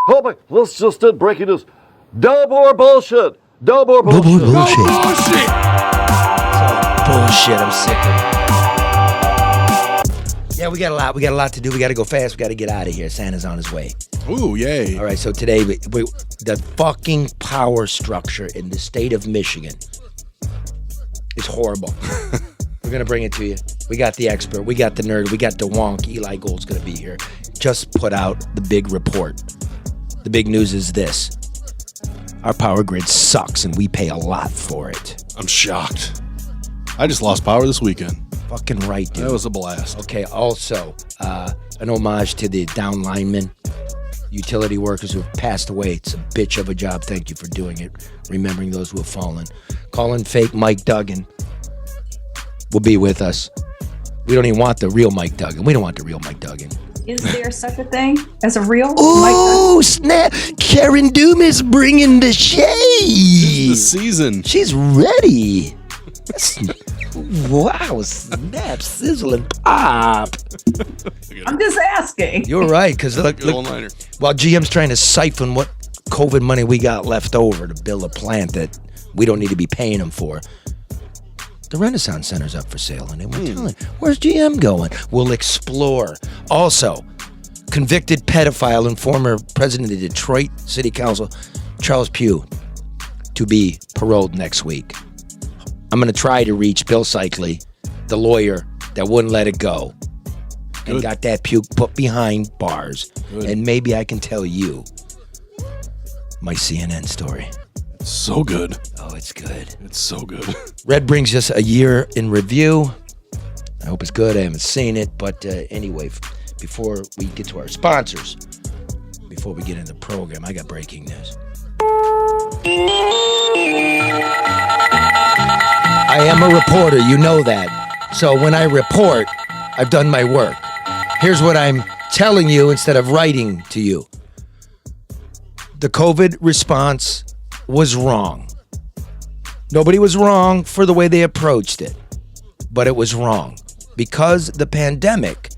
Oh my, let's just did breaking news. No more bullshit. No more bullshit. No more bullshit. No bullshit. Bullshit, I'm sick of it. Yeah, we got a lot to do. We got to go fast. We got to get out of here. Santa's on his way. Ooh, yay. All right, so today, the fucking power structure in the state of Michigan is horrible. We're going to bring it to you. We got the expert. We got the nerd. We got the wonk. Eli Gold's going to be here. Just put out the big report. The big news is this. Our power grid sucks, and we pay a lot for it. I'm shocked. I just lost power this weekend. Fucking right, dude. That was a blast. Okay, also, an homage to the down linemen, utility workers who have passed away. It's a bitch of a job. Thank you for doing it. Remembering those who have fallen. Calling fake Mike Duggan will be with us. We don't even want the real Mike Duggan. We don't want the real Mike Duggan. Is there such a thing as a real Mike Oh, snap. Karen Doom is bringing the shade. It's the season. She's ready. Wow, snap, sizzle, and pop. I'm just asking. You're right, because look, All-nighter. while GM's trying to siphon what COVID money we got left over to build a plant that we don't need to be paying them for, the Renaissance Center's up for sale, and they were telling, where's GM going? We'll explore. Also, convicted pedophile and former president of Detroit City Council, Charles Pugh, to be paroled next week. I'm going to try to reach Bill Cycli, the lawyer that wouldn't let it go, and got that Pugh put behind bars. Good. And maybe I can tell you my CNN story. So good. Oh, it's good. It's so good. Red brings us a year in review. I hope it's good. I haven't seen it. But anyway, before we get to our sponsors, before we get into the program, I got breaking news. I am a reporter. You know that. So when I report, I've done my work. Here's what I'm telling you instead of writing to you. The COVID response was wrong. Nobody was wrong for the way they approached it, but it was wrong because the pandemic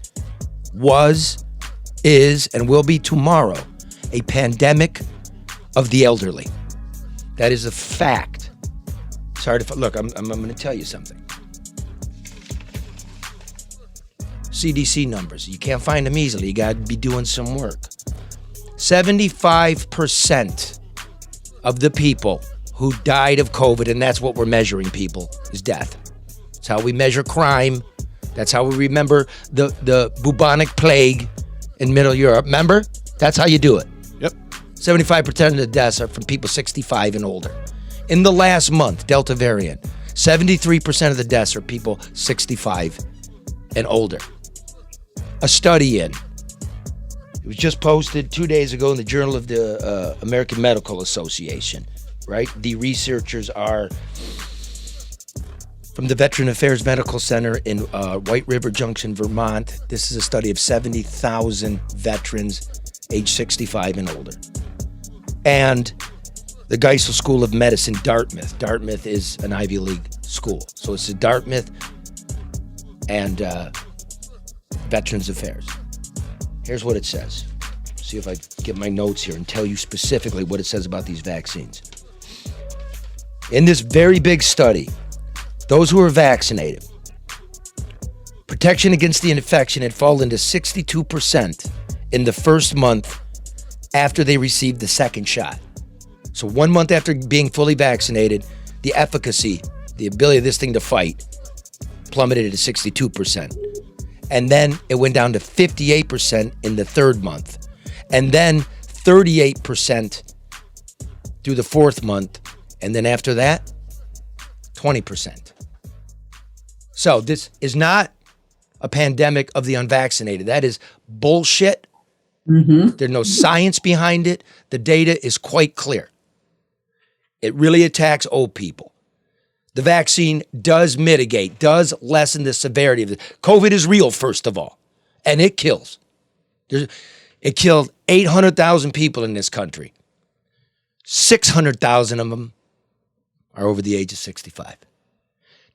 was, is, and will be tomorrow a pandemic of the elderly. That is a fact. Sorry to look. I'm going to tell you something. CDC numbers. You can't find them easily. You got to be doing some work. 75% of the people who died of COVID, and that's what we're measuring, people, is death. That's how we measure crime. That's how we remember the bubonic plague in Middle Europe. Remember? That's how you do it. Yep. 75% of the deaths are from people 65 and older. In the last month, Delta variant, 73% of the deaths are people 65 and older. A study it was just posted 2 days ago in the Journal of the American Medical Association, right? The researchers are from the Veteran Affairs Medical Center in White River Junction, Vermont. This is a study of 70,000 veterans age 65 and older. And the Geisel School of Medicine, Dartmouth. Dartmouth is an Ivy League school. So it's the Dartmouth and Veterans Affairs. Here's what it says. See if I get my notes here and tell you specifically what it says about these vaccines. In this very big study, those who are vaccinated, protection against the infection had fallen to 62% in the first month after they received the second shot. So 1 month after being fully vaccinated, the efficacy, the ability of this thing to fight, plummeted to 62%. And then it went down to 58% in the third month. And then 38% through the fourth month. And then after that, 20%. So this is not a pandemic of the unvaccinated. That is bullshit. Mm-hmm. There's no science behind it. The data is quite clear. It really attacks old people. The vaccine does mitigate, does lessen the severity of it. COVID is real, first of all, and it kills. It killed 800,000 people in this country. 600,000 of them are over the age of 65.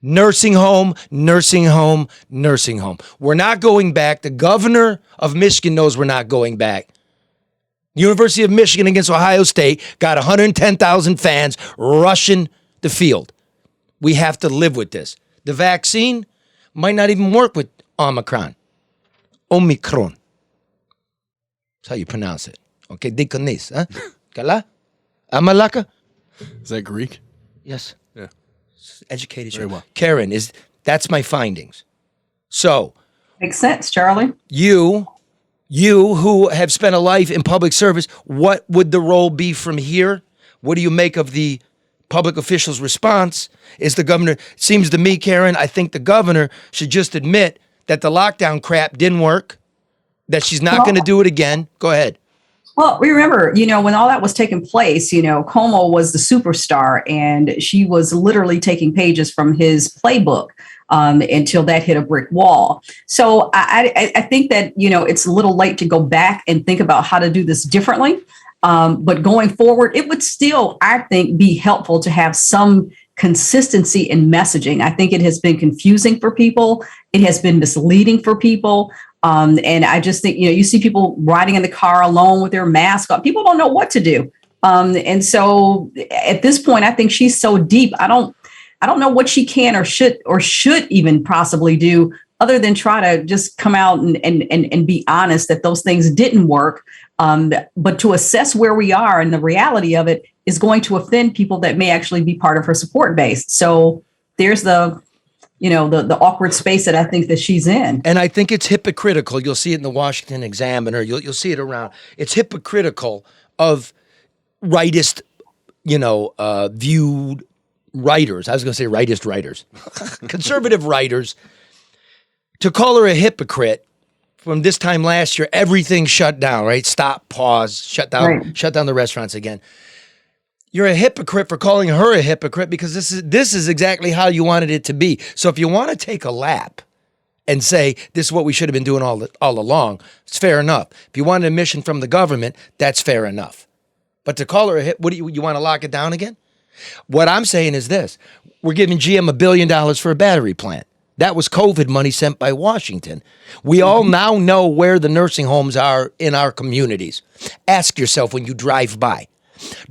Nursing home, nursing home, nursing home. We're not going back. The governor of Michigan knows we're not going back. University of Michigan against Ohio State got 110,000 fans rushing the field. We have to live with this. The vaccine might not even work with Omicron. Omicron. That's how you pronounce it. Okay, dikonis, huh? Kala? Amalaka? Is that Greek? Yes. Yeah. Educated. Very well. Karen, that's my findings. So, Makes sense, Charlie. you who have spent a life in public service, what would the role be from here? What do you make of the public official's response? Is the governor, seems to me, Karen, I think the governor should just admit that the lockdown crap didn't work, that she's not going to do it again. Go ahead. Well, remember, when all that was taking place, Como was the superstar and she was literally taking pages from his playbook until that hit a brick wall. So I think that, it's a little late to go back and think about how to do this differently. But going forward, it would still, I think, be helpful to have some consistency in messaging. I think it has been confusing for people. It has been misleading for people. And I just think, you see people riding in the car alone with their mask on. People don't know what to do. And so at this point, I think she's so deep. I don't know what she can or should even possibly do other than try to just come out and be honest that those things didn't work. But to assess where we are and the reality of it is going to offend people that may actually be part of her support base. So there's the awkward space that I think that she's in. And I think it's hypocritical. You'll see it in the Washington Examiner. You'll see it around. It's hypocritical of rightist, viewed writers. I was going to say rightist writers, conservative writers, to call her a hypocrite. From this time last year, everything shut down, right? Stop, pause, shut down, Right. Shut down the restaurants again. You're a hypocrite for calling her a hypocrite because this is exactly how you wanted it to be. So if you want to take a lap and say this is what we should have been doing all along, it's fair enough. If you want an admission from the government, that's fair enough. But to call her a what do you want to lock it down again? What I'm saying is this: we're giving GM $1 billion for a battery plant. That was COVID money sent by Washington. We all now know where the nursing homes are in our communities. Ask yourself when you drive by,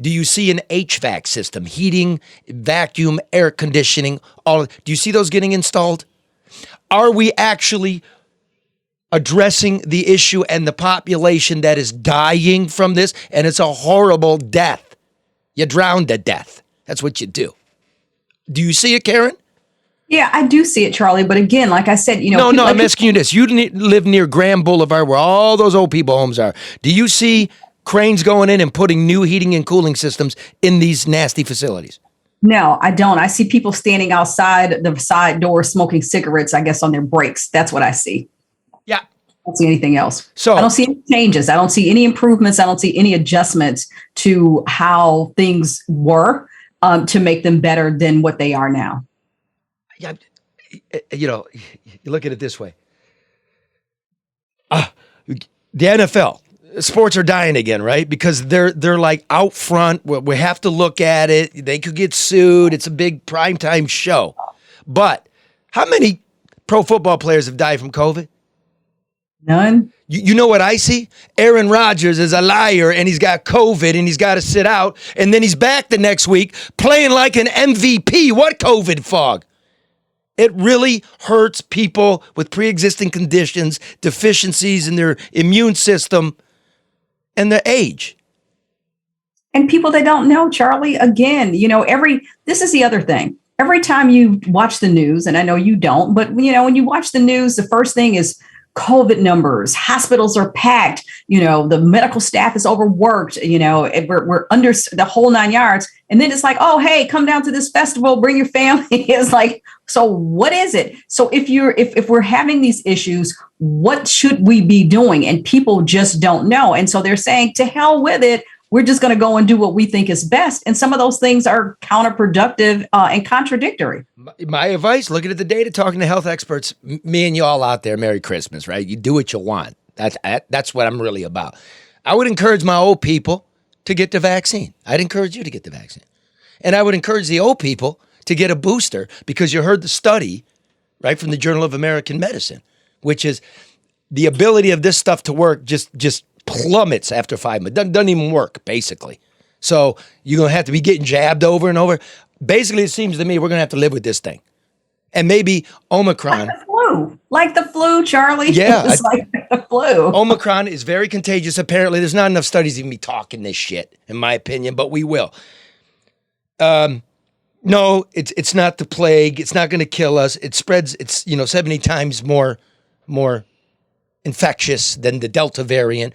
do you see an HVAC system, heating, vacuum, air conditioning? Do you see those getting installed? Are we actually addressing the issue and the population that is dying from this? And it's a horrible death. You drown to death. That's what you do. Do you see it, Karen? Yeah, I do see it, Charlie. But again, like I said, No, I'm asking you this. You live near Graham Boulevard where all those old people homes are. Do you see cranes going in and putting new heating and cooling systems in these nasty facilities? No, I don't. I see people standing outside the side door smoking cigarettes, I guess, on their breaks. That's what I see. Yeah. I don't see anything else. So I don't see any changes. I don't see any improvements. I don't see any adjustments to how things were to make them better than what they are now. Yeah, you look at it this way. The NFL, sports are dying again, right? Because they're like out front. We have to look at it. They could get sued. It's a big primetime show. But how many pro football players have died from COVID? None. You know what I see? Aaron Rodgers is a liar and he's got COVID and he's got to sit out. And then he's back the next week playing like an MVP. What COVID fog? It really hurts people with pre-existing conditions, deficiencies in their immune system, and their age. And people that don't know, Charlie, again, this is the other thing. Every time you watch the news, and I know you don't, but when you watch the news, the first thing is COVID numbers, hospitals are packed, the medical staff is overworked, we're under the whole 9 yards. And then it's like, oh, hey, come down to this festival, bring your family. It's like, so what is it? So if we're having these issues, what should we be doing? And people just don't know. And so they're saying, to hell with it. We're just going to go and do what we think is best. And some of those things are counterproductive and contradictory. My advice, looking at the data, talking to health experts, me and you all out there, Merry Christmas, right? You do what you want. That's what I'm really about. I would encourage my old people to get the vaccine. I'd encourage you to get the vaccine. And I would encourage the old people to get a booster because you heard the study, right, from the Journal of American Medicine, which is the ability of this stuff to work just plummets after 5 months. Doesn't even work, basically. So you're going to have to be getting jabbed over and over. Basically, it seems to me we're going to have to live with this thing. And maybe Omicron. Like the flu, Charlie. Yeah. It's like the flu. Omicron is very contagious. Apparently, there's not enough studies to even be talking this shit, in my opinion, but we will. No, it's not the plague. It's not going to kill us. It spreads. It's 70 times more infectious than the Delta variant,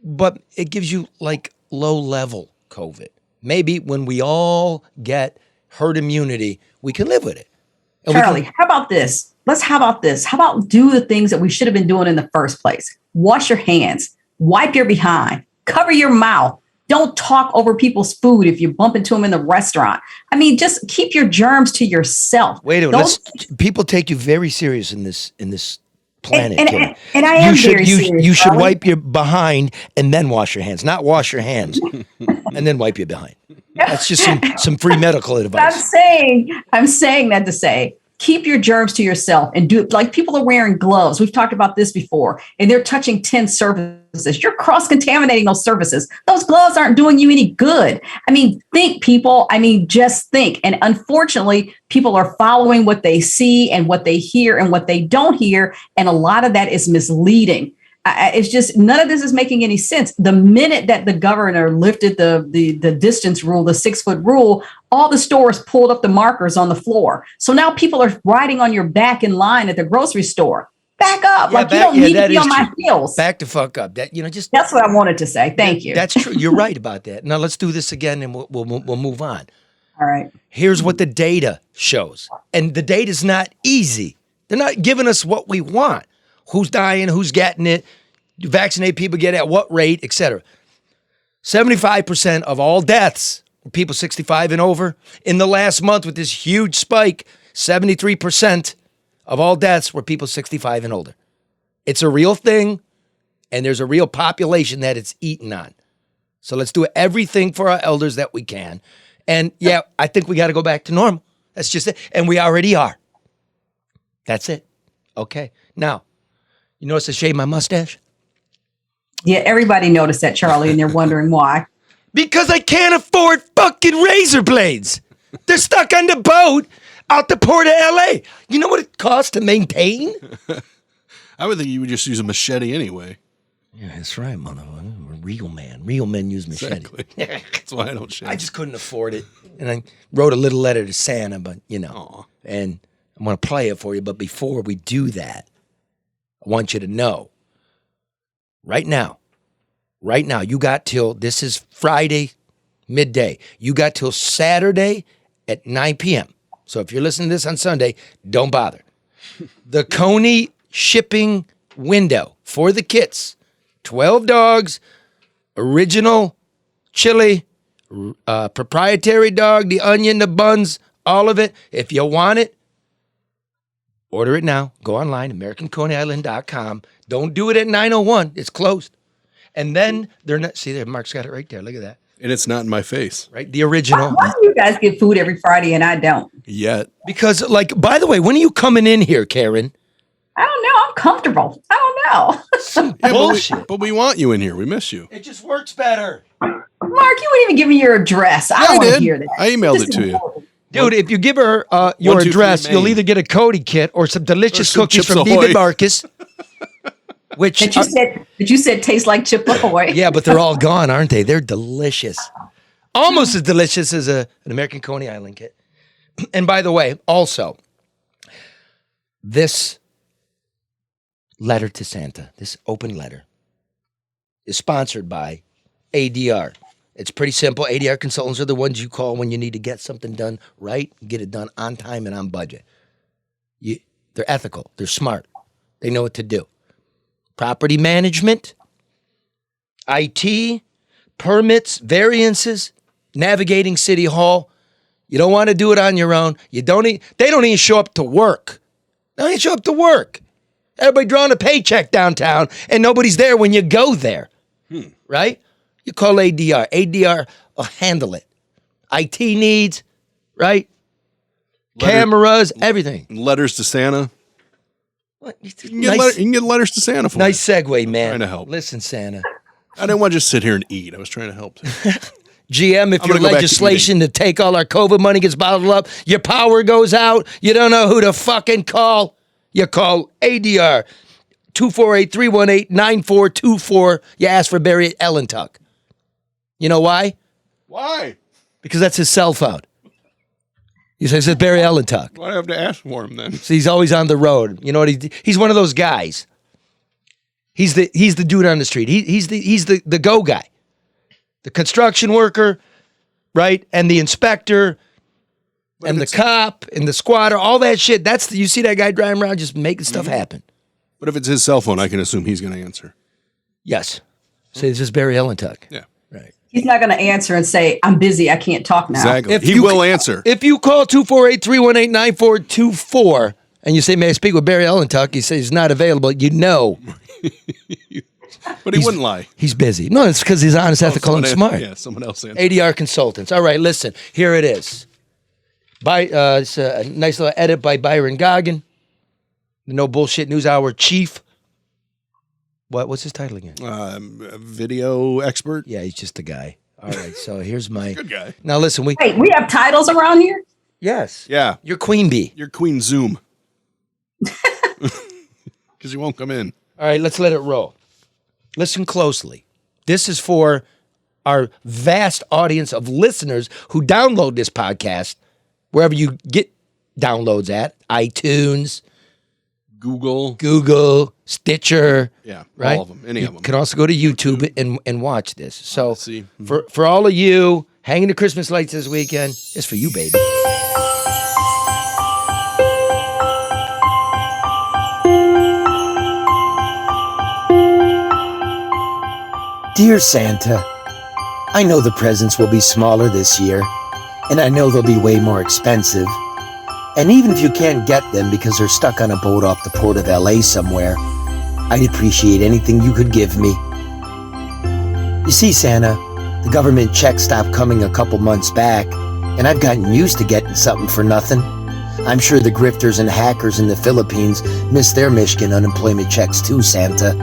but it gives you like low level COVID. Maybe when we all get herd immunity, we can live with it. And Charlie, how about this? How about do the things that we should have been doing in the first place? Wash your hands, wipe your behind, cover your mouth. Don't talk over people's food if you bump into them in the restaurant. I mean, just keep your germs to yourself. Wait a minute. People take you very serious in this planet. And I am very serious. You should wipe your behind and then wash your hands, not wash your hands and then wipe your behind. That's just some free medical advice. I'm saying that to say, keep your germs to yourself and do it. Like people are wearing gloves. We've talked about this before, and they're touching 10 surfaces. You're cross-contaminating those surfaces. Those gloves aren't doing you any good. I mean, think, people. I mean, just think. And unfortunately, people are following what they see and what they hear and what they don't hear. And a lot of that is misleading. It's just none of this is making any sense. The minute that the governor lifted the distance rule, the 6-foot rule, all the stores pulled up the markers on the floor. So now people are riding on your back in line at the grocery store. Back up. You don't need to be on my heels. Back the fuck up. That's what I wanted to say. Thank you. That's true. You're right about that. Now let's do this again and we'll move on. All right. Here's what the data shows. And the data's not easy. They're not giving us what we want. Who's dying, who's getting it, vaccinate people get at what rate, etc. 75% of all deaths were people 65 and over. In the last month with this huge spike, 73% of all deaths were people 65 and older. It's a real thing, and there's a real population that it's eaten on. So let's do everything for our elders that we can. And yeah, I think we got to go back to normal. That's just it. And we already are. That's it. Okay. Now, you notice I shaved my mustache? Yeah, everybody noticed that, Charlie, and they're wondering why. Because I can't afford fucking razor blades. They're stuck on the boat out the port of LA. You know what it costs to maintain? I would think you would just use a machete anyway. Yeah, that's right, motherfucker. I'm a real man. Real men use machete. Exactly. That's why I don't shave. I just couldn't afford it. And I wrote a little letter to Santa, but Aww. And I'm going to play it for you. But before we do that, I want you to know, right now, you got till, this is Friday, midday. You got till Saturday at 9 p.m. So if you're listening to this on Sunday, don't bother. The Coney shipping window for the kits, 12 dogs, original chili, proprietary dog, the onion, the buns, all of it. If you want it, order it now. Go online, AmericanConeyIsland.com. Don't do it at 9:01. It's closed. And then they're not, see there, Mark's got it right there. Look at that. And it's not in my face. Right? The original. Why do you guys get food every Friday and I don't? Yet. Because, like, by the way, when are you coming in here, Karen? I don't know. I'm comfortable. I don't know. Some Yeah, bullshit. but we want you in here. We miss you. It just works better. Mark, you wouldn't even give me your address. I don't want to hear that. I emailed it This to is you. important. Dude, if you give her your 1, 2, 3 address, you'll Maine. either get a Cody kit or some delicious Or some cookies Chips from Ahoy. David Marcus. Which That you said tastes like Chip Ahoy. yeah, but they're all gone, aren't they? They're delicious. Almost as delicious as an American Coney Island kit. And by the way, also, this letter to Santa, this open letter, is sponsored by ADR. It's pretty simple. ADR consultants are the ones you call when you need to get something done right, get it done on time and on budget. They're ethical. They're smart. They know what to do. Property management, IT, permits, variances, navigating City Hall. You don't want to do it on your own. They don't even show up to work. They don't even show up to work. Everybody drawing a paycheck downtown, and nobody's there when you go there. Right? You call ADR. ADR will handle it. IT needs, right? Cameras, everything. Letters to Santa. What? You can get letters to Santa for Nice segue, man. Trying to help. Listen, Santa. I didn't want to just sit here and eat. I was trying to help. GM, if I'm your gonna go back to legislation to take all our COVID money gets bottled up, your power goes out, you don't know who to fucking call, you call ADR 248-318-9424. You ask for Barry Ellentuck. You know why? Why? Because that's his cell phone. You say, it says Barry Ellentuck. Why do I have to ask for him then? So he's always on the road. You know what? He's one of those guys. He's the dude on the street. He's the go guy. The construction worker, right? And the inspector, and the cop, and the squatter, all that shit. You see that guy driving around just making stuff happen. But if it's his cell phone, I can assume he's going to answer. Yes. Say, this is Barry Ellentuck. Yeah. Right. He's not going to answer and say, I'm busy, I can't talk now. Exactly. He will answer. If you call 248-318-9424 and you say, may I speak with Barry Ellentuck? He says he's not available. You know. But he wouldn't lie. He's busy. No, it's because he's honest, ethical, and smart. Yeah, someone else answered. ADR Consultants. All right, listen. Here it is. It's a nice little edit by Byron Goggin, the No Bullshit News Hour chief. What's his title again? Video expert. Yeah, he's just a guy. All right, so here's my Good guy. Now listen, Wait, we have titles around here? yes. Yeah. You're Queen Bee. You're Queen Zoom. Because you won't come in. All right, let's let it roll. Listen closely. This is for our vast audience of listeners who download this podcast wherever you get downloads at, iTunes, Google, Stitcher. Yeah, right? all of them, any you of them. can also go to YouTube and watch this. So Let's see. for all of you hanging the Christmas lights this weekend, it's for you, baby. Dear Santa, I know the presents will be smaller this year, and I know they'll be way more expensive. And even if you can't get them because they're stuck on a boat off the port of LA somewhere, I'd appreciate anything you could give me. You see, Santa, the government check stopped coming a couple months back, and I've gotten used to getting something for nothing. I'm sure the grifters and hackers in the Philippines miss their Michigan unemployment checks too, Santa.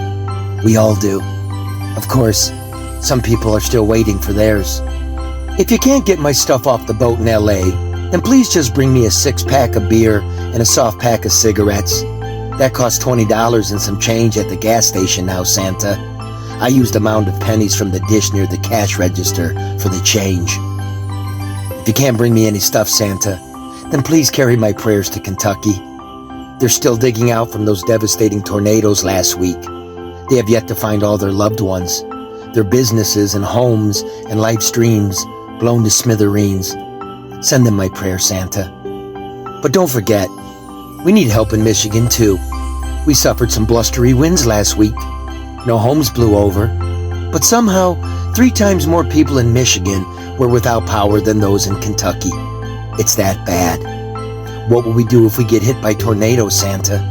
We all do. Of course, some people are still waiting for theirs. If you can't get my stuff off the boat in LA, then please just bring me a 6-pack of beer and a soft pack of cigarettes. That costs $20 and some change at the gas station now, Santa. I used a mound of pennies from the dish near the cash register for the change. If you can't bring me any stuff, Santa, then please carry my prayers to Kentucky. They're still digging out from those devastating tornadoes last week. They have yet to find all their loved ones. Their businesses and homes and life's dreams blown to smithereens. Send them my prayer, Santa. But don't forget, we need help in Michigan too. We suffered some blustery winds last week. No homes blew over. But somehow, 3 times more people in Michigan were without power than those in Kentucky. It's that bad. What will we do if we get hit by tornadoes, Santa?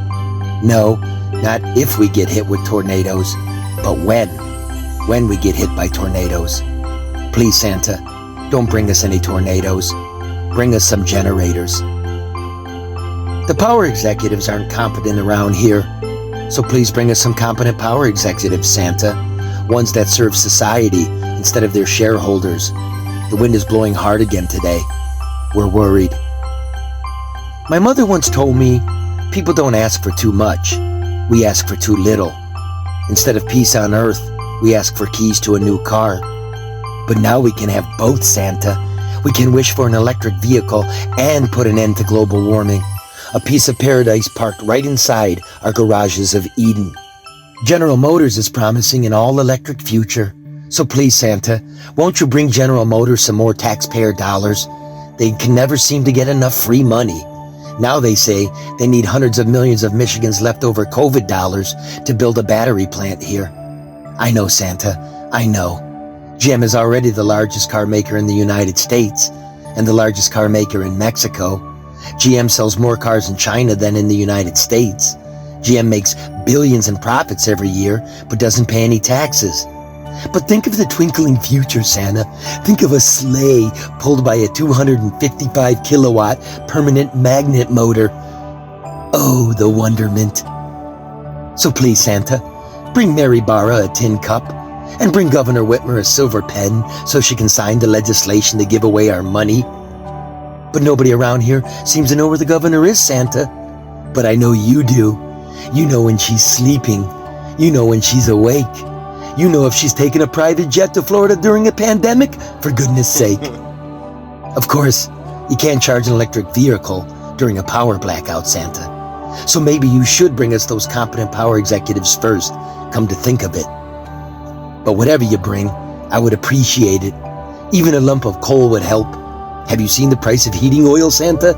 No, not if we get hit with tornadoes, but when. When we get hit by tornadoes. Please, Santa, don't bring us any tornadoes. Bring us some generators. The power executives aren't competent around here, so please bring us some competent power executives, Santa. Ones that serve society instead of their shareholders. The wind is blowing hard again today. We're worried. My mother once told me, people don't ask for too much. We ask for too little. Instead of peace on earth, we ask for keys to a new car. But now we can have both, Santa. We can wish for an electric vehicle and put an end to global warming. A piece of paradise parked right inside our garages of Eden. General Motors is promising an all-electric future. So please, Santa, won't you bring General Motors some more taxpayer dollars? They can never seem to get enough free money. Now they say they need hundreds of millions of Michigan's leftover COVID dollars to build a battery plant here. I know, Santa, I know. GM is already the largest car maker in the United States and the largest car maker in Mexico. GM sells more cars in China than in the United States. GM makes billions in profits every year, but doesn't pay any taxes. But think of the twinkling future, Santa. Think of a sleigh pulled by a 255 kilowatt permanent magnet motor. Oh, the wonderment. So please, Santa, bring Mary Barra a tin cup and bring Governor Whitmer a silver pen so she can sign the legislation to give away our money. But nobody around here seems to know where the governor is, Santa. But I know you do. You know when she's sleeping. You know when she's awake. You know if she's taking a private jet to Florida during a pandemic, for goodness sake. Of course, you can't charge an electric vehicle during a power blackout, Santa. So maybe you should bring us those competent power executives first, come to think of it. But whatever you bring, I would appreciate it. Even a lump of coal would help. Have you seen the price of heating oil, Santa?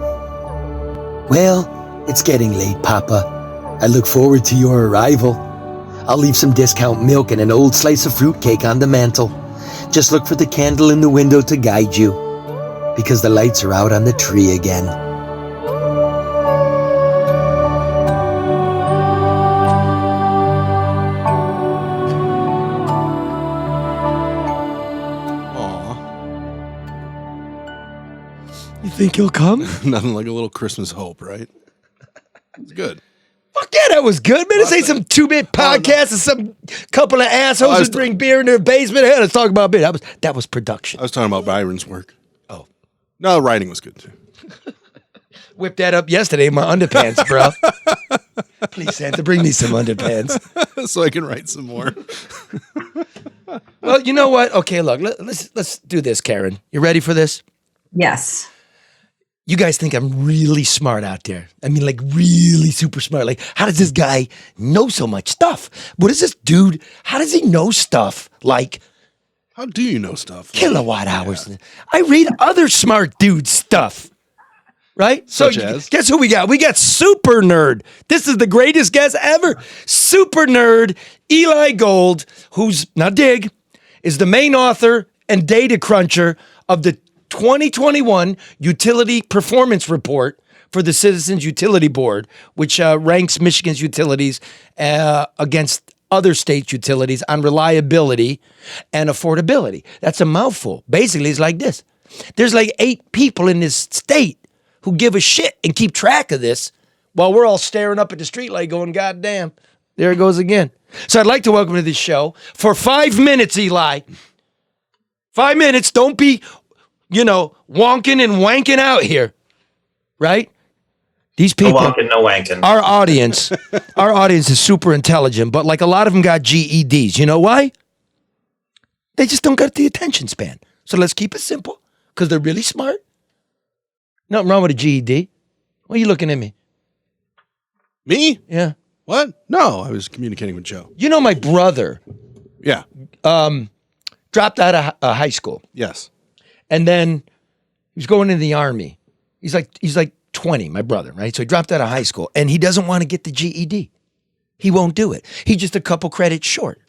Well, it's getting late, Papa. I look forward to your arrival. I'll leave some discount milk and an old slice of fruitcake on the mantel. Just look for the candle in the window to guide you, because the lights are out on the tree again. You think he'll come? Nothing like a little Christmas hope, right? It's good. Fuck yeah, that was good, man. This ain't some 2-bit podcast and some couple of assholes who bring beer in their basement. Hey, let's talk about beer. That was production. I was talking about Byron's work. Oh. No, the writing was good, too. Whipped that up yesterday in my underpants, bro. Please, Santa, bring me some underpants. So I can write some more. Well, you know what? Okay, look, let's do this, Karen. You ready for this? Yes. You guys think I'm really smart out there. I mean, like really super smart. Like, how does this guy know so much stuff? What is this dude? How does he know stuff like How do you know stuff? kilowatt hours? Yeah. I read other smart dudes' stuff. Right? Such as? Guess who we got? We got Super Nerd. This is the greatest guest ever. Super Nerd Eli Gold, who's, now dig, is the main author and data cruncher of the 2021 Utility Performance Report for the Citizens Utility Board, which ranks Michigan's utilities against other states' utilities on reliability and affordability. That's a mouthful. Basically, it's like this. There's like 8 people in this state who give a shit and keep track of this while we're all staring up at the streetlight going, God damn, there it goes again. So I'd like to welcome to this show for 5 minutes, Eli. 5 minutes. Don't be, wonking and wanking out here, right? These people, no wonking, no wanking. our audience is super intelligent, but like a lot of them got GEDs. You know why? They just don't got the attention span. So let's keep it simple because they're really smart. Nothing wrong with a GED. Why are you looking at me? Me? Yeah. What? No, I was communicating with Joe. You know my brother Yeah. dropped out of high school. Yes. And then he was going into the Army. He's like 20, my brother, right? So he dropped out of high school and he doesn't want to get the GED. He won't do it. He's just a couple credits short.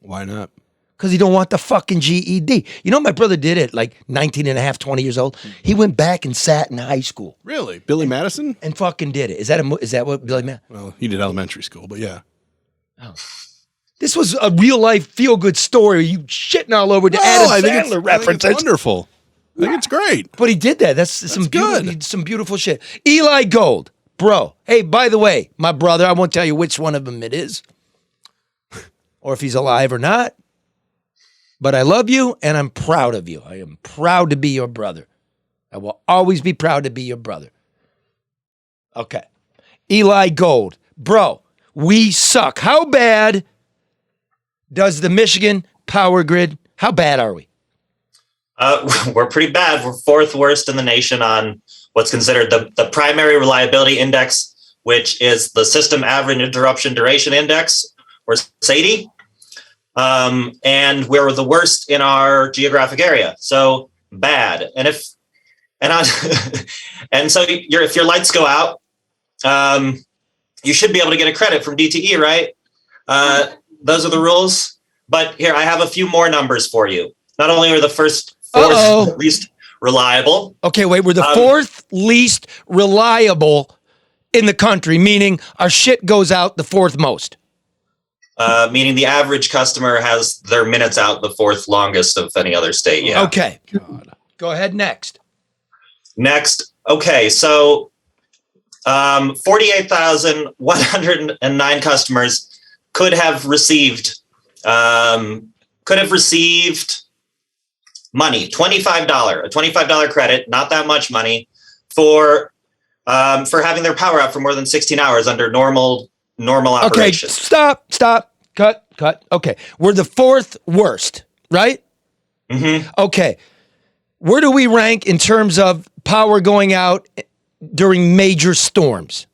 Why not? Because he don't want the fucking GED. You know what my brother did at like 19 and a half, 20 years old? He went back and sat in high school. Really? Billy Madison? And fucking did it. Is that what Billy Madison? Well, he did elementary school, but yeah. Oh. This was a real life feel good story. You shitting all over the Adam Sandler references. I think it's wonderful. I think it's great. But he did that. That's some good. Some beautiful shit. Eli Gold, bro. Hey, by the way, my brother, I won't tell you which one of them it is, or if he's alive or not. But I love you and I'm proud of you. I am proud to be your brother. I will always be proud to be your brother. Okay. Eli Gold, bro, we suck. How bad does the Michigan power grid, how bad are we? We're pretty bad. We're 4th worst in the nation on what's considered the primary reliability index, which is the system average interruption duration index, or SAIDI. And we're the worst in our geographic area. So bad. And if your lights go out, you should be able to get a credit from DTE, right? Those are the rules. But here, I have a few more numbers for you. Not only are the fourth least reliable. Okay, wait, we're the 4th least reliable in the country, meaning our shit goes out the 4th most. Meaning the average customer has their minutes out the 4th longest of any other state. Yeah. Okay. God. Go ahead next. Okay, so 48,109 customers could have received could have received money, a $25 credit, not that much money, for having their power out for more than 16 hours under normal operation. Okay, stop, cut. Okay, we're the fourth worst, right? Mm-hmm. Okay, where do we rank in terms of power going out during major storms?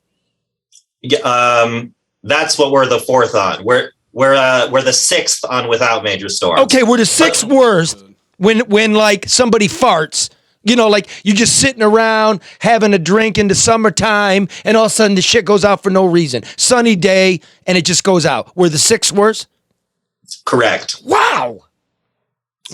Yeah, that's what we're the fourth on. We're the sixth on without major storms. Okay, we're the sixth worst when like somebody farts. You know, like you're just sitting around having a drink in the summertime, and all of a sudden the shit goes out for no reason. Sunny day, and it just goes out. We're the sixth worst? Correct. Wow.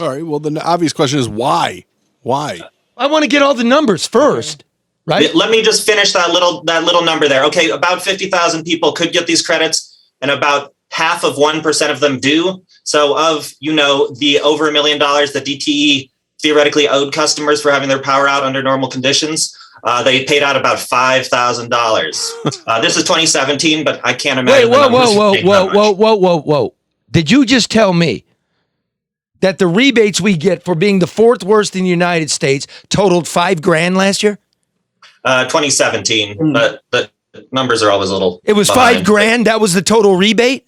All right. Well, the obvious question is why? Why? I want to get all the numbers first, right? Let me just finish that little number there. Okay, about 50,000 people could get these credits, and about half of 1% of them do. So of, the over $1 million that DTE theoretically owed customers for having their power out under normal conditions, they paid out about $5,000. This is 2017, but I can't imagine. Whoa. Did you just tell me that the rebates we get for being the fourth worst in the United States totaled $5,000 last year? 2017, but the numbers are always a little. It was $5,000. That was the total rebate.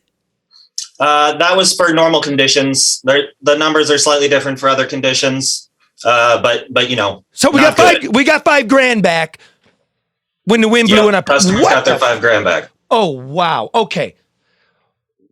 That was for normal conditions. The numbers are slightly different for other conditions, but So we got $5,000 back when the wind blew in our. Customers got their $5,000 back. Oh wow. Okay.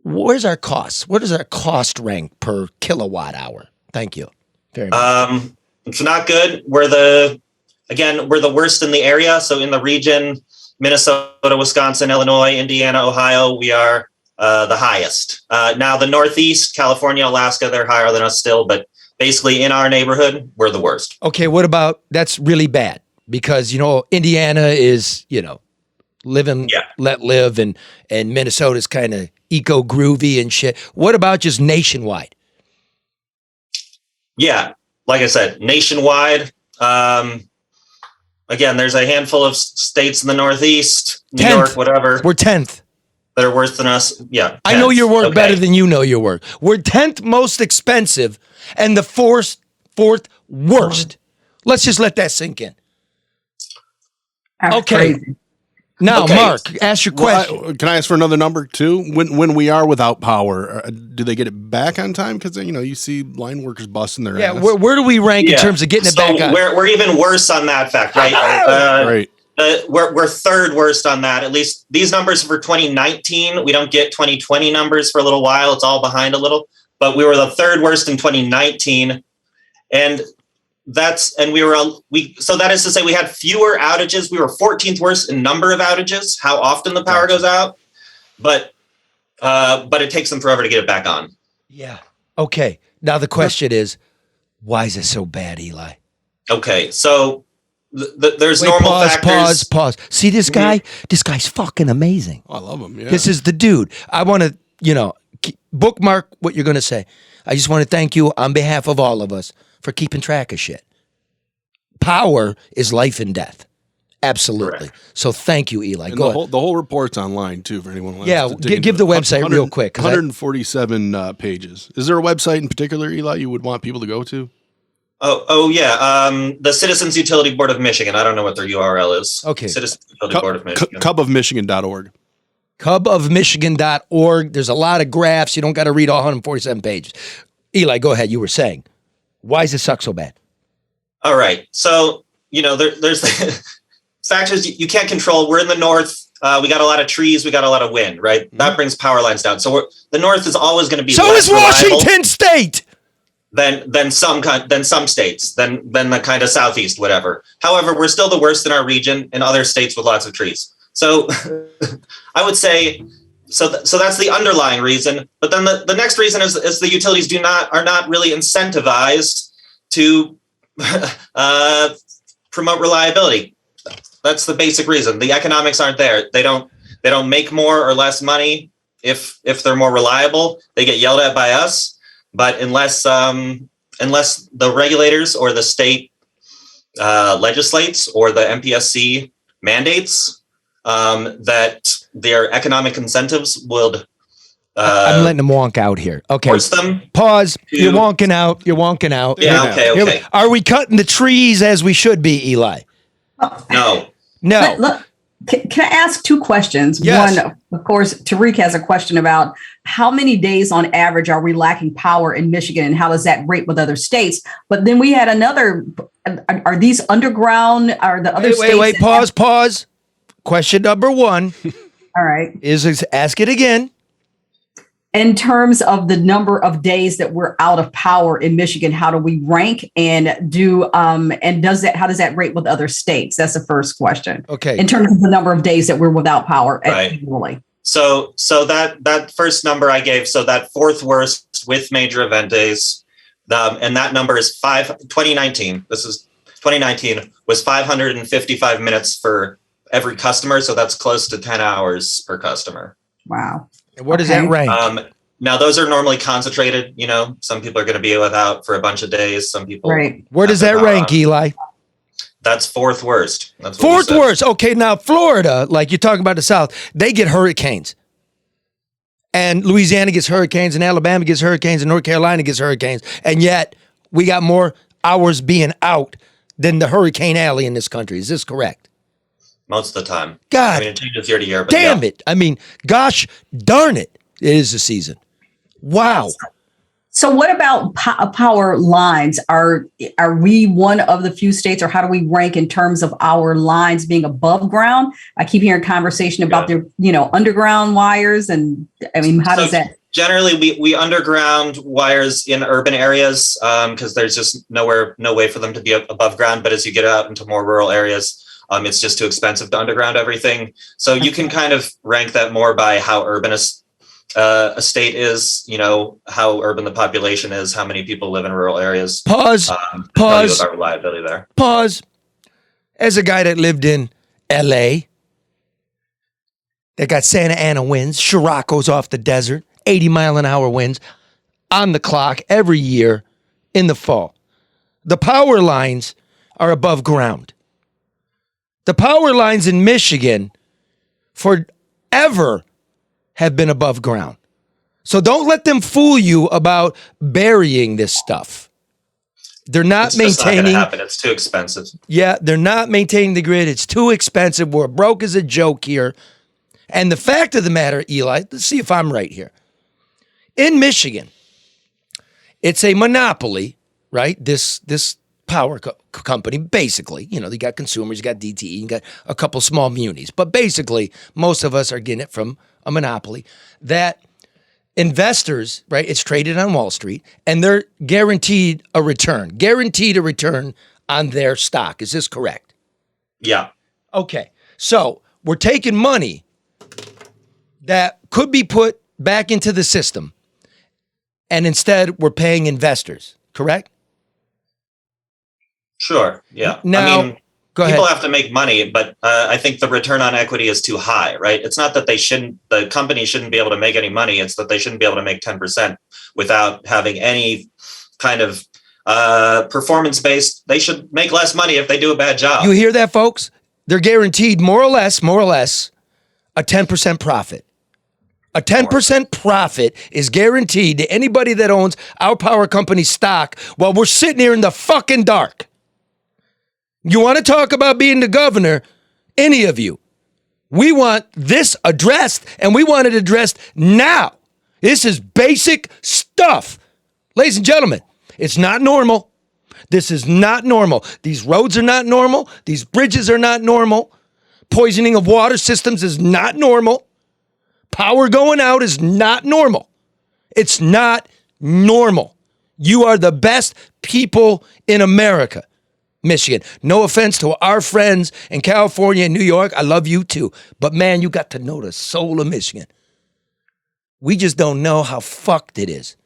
Where's our costs? What is our cost rank per kilowatt hour? Thank you very much. It's not good. We're the worst in the area. So in the region, Minnesota, Wisconsin, Illinois, Indiana, Ohio, we are the highest. Now the Northeast, California, Alaska, they're higher than us still, but basically in our neighborhood, we're the worst. Okay, what about, that's really bad because, Indiana is, let live and Minnesota's kind of eco groovy and shit. What about just nationwide? Yeah, like I said, nationwide. Again, there's a handful of states in the Northeast, New York, whatever. We're 10th. That are worse than us. Yeah. 10th. I know your work better than you know your work. We're 10th most expensive and the fourth worst. Let's just let that sink in. That's okay. Crazy. Now, Mark, ask your question. Can I ask for another number too? When we are without power, do they get it back on time? Because you see line workers busting their ass. Where do we rank in terms of getting it back on? We're even worse on that fact, right? Right. We're third worst on that. At least these numbers for 2019. We don't get 2020 numbers for a little while. It's all behind a little. But we were the third worst in 2019, and so that is to say we had fewer outages. We were 14th worst in number of outages, how often the power goes out, but it takes them forever to get it back on. Yeah. Okay. Now the question is, why is it so bad, Eli? Okay. So there's normal factors. Pause. See this guy? This guy's fucking amazing. Oh, I love him. Yeah. This is the dude. I want to, bookmark what you're going to say. I just want to thank you on behalf of all of us for keeping track of shit. Power is life and death. Absolutely. Correct. So thank you, Eli. And Go ahead. The whole report's online, too, for anyone who wants to give the website real quick. 147 pages. Is there a website in particular, Eli, you would want people to go to? Oh yeah. The Citizens Utility Board of Michigan. I don't know what their URL is. Okay. Citizens Utility Board of Michigan. Cubofmichigan.org. Cubofmichigan.org. There's a lot of graphs. You don't got to read all 147 pages. Eli, go ahead. You were saying. Why does it suck so bad? All right. So, there's factors you can't control. We're in the north. We got a lot of trees. We got a lot of wind, right? Mm-hmm. That brings power lines down. So the north is always going to be less is Washington State. Than some states, than the kind of southeast, whatever. However, we're still the worst in our region and other states with lots of trees. So I would say, so that's the underlying reason. But then the next reason is the utilities are not really incentivized to promote reliability. That's the basic reason. The economics aren't there. They don't make more or less money if they're more reliable. They get yelled at by us. But unless the regulators or the state legislates or the MPSC mandates that their economic incentives would I'm letting them wonk out here. Okay. Force them. Pause. to- You're wonking out. You're wonking out. Yeah, okay, Here- okay. Are we cutting the trees as we should be, Eli? No. No. Can I ask two questions? Yes. One, of course, Tariq has a question about how many days on average are we lacking power in Michigan and how does that rate with other states? But then we had another, are these underground? Are the other states? Wait. Pause. Question number one All right. is ask it again. In terms of the number of days that we're out of power in Michigan, how do we rank and how does that rate with other states? That's the first question. Okay. In terms of the number of days that we're without power Right. annually. So that first number I gave, so that fourth worst with major event days, and that number is 2019. This is 2019 was 555 minutes for every customer. So that's close to 10 hours per customer. Wow. And where does that rank? Now those are normally concentrated. You know, some people are going to be without for a bunch of days. Some people. Right. Where does that rank, Eli? That's fourth worst. That's what we Fourth said. worst. Okay, now Florida, like you're talking about the South, they get hurricanes. And Louisiana gets hurricanes, and Alabama gets hurricanes, and North Carolina gets hurricanes. And yet we got more hours being out than the Hurricane Alley in this country. Is this correct? Most of the time. God I mean, it changes year to year. But damn yeah. it. I mean, gosh darn it. It is the season. Wow. So what about power lines? Are we one of the few states, or how do we rank in terms of our lines being above ground? I keep hearing conversation about their, underground wires, and I mean, how does that? Generally, we underground wires in urban areas because there's just no way for them to be above ground. But as you get out into more rural areas, it's just too expensive to underground everything. So you can kind of rank that more by how urban a state is, how urban the population is, how many people live in rural areas. Pause. Tell you about reliability there. Pause. As a guy that lived in LA, that got Santa Ana winds, Scirocco's off the desert, 80-mile-an-hour winds on the clock every year in the fall. The power lines are above ground. The power lines in Michigan forever have been above ground. So don't let them fool you about burying this stuff. They're not It's just not maintaining. gonna happen. It's too expensive. Yeah, they're not maintaining the grid. It's too expensive. We're broke as a joke here. And the fact of the matter, Eli, let's see if I'm right here. In Michigan, it's a monopoly, right? This power company, basically, you got consumers, you got DTE, you got a couple small munis, but basically most of us are getting it from a monopoly that investors, right? It's traded on Wall Street and they're guaranteed a return on their stock. Is this correct? Yeah. Okay. So we're taking money that could be put back into the system and instead we're paying investors, correct? Sure. Yeah. Now, go ahead. People have to make money, but I think the return on equity is too high, right? It's not that the company shouldn't be able to make any money. It's that they shouldn't be able to make 10% without having any kind of performance-based. They should make less money if they do a bad job. You hear that, folks? They're guaranteed more or less, a 10% profit. A 10% profit is guaranteed to anybody that owns our power company stock while we're sitting here in the fucking dark. You want to talk about being the governor, any of you. We want this addressed, and we want it addressed now. This is basic stuff. Ladies and gentlemen, it's not normal. This is not normal. These roads are not normal. These bridges are not normal. Poisoning of water systems is not normal. Power going out is not normal. It's not normal. You are the best people in America. Michigan. No offense to our friends in California and New York. I love you too. But man, you got to know the soul of Michigan. We just don't know how fucked it is.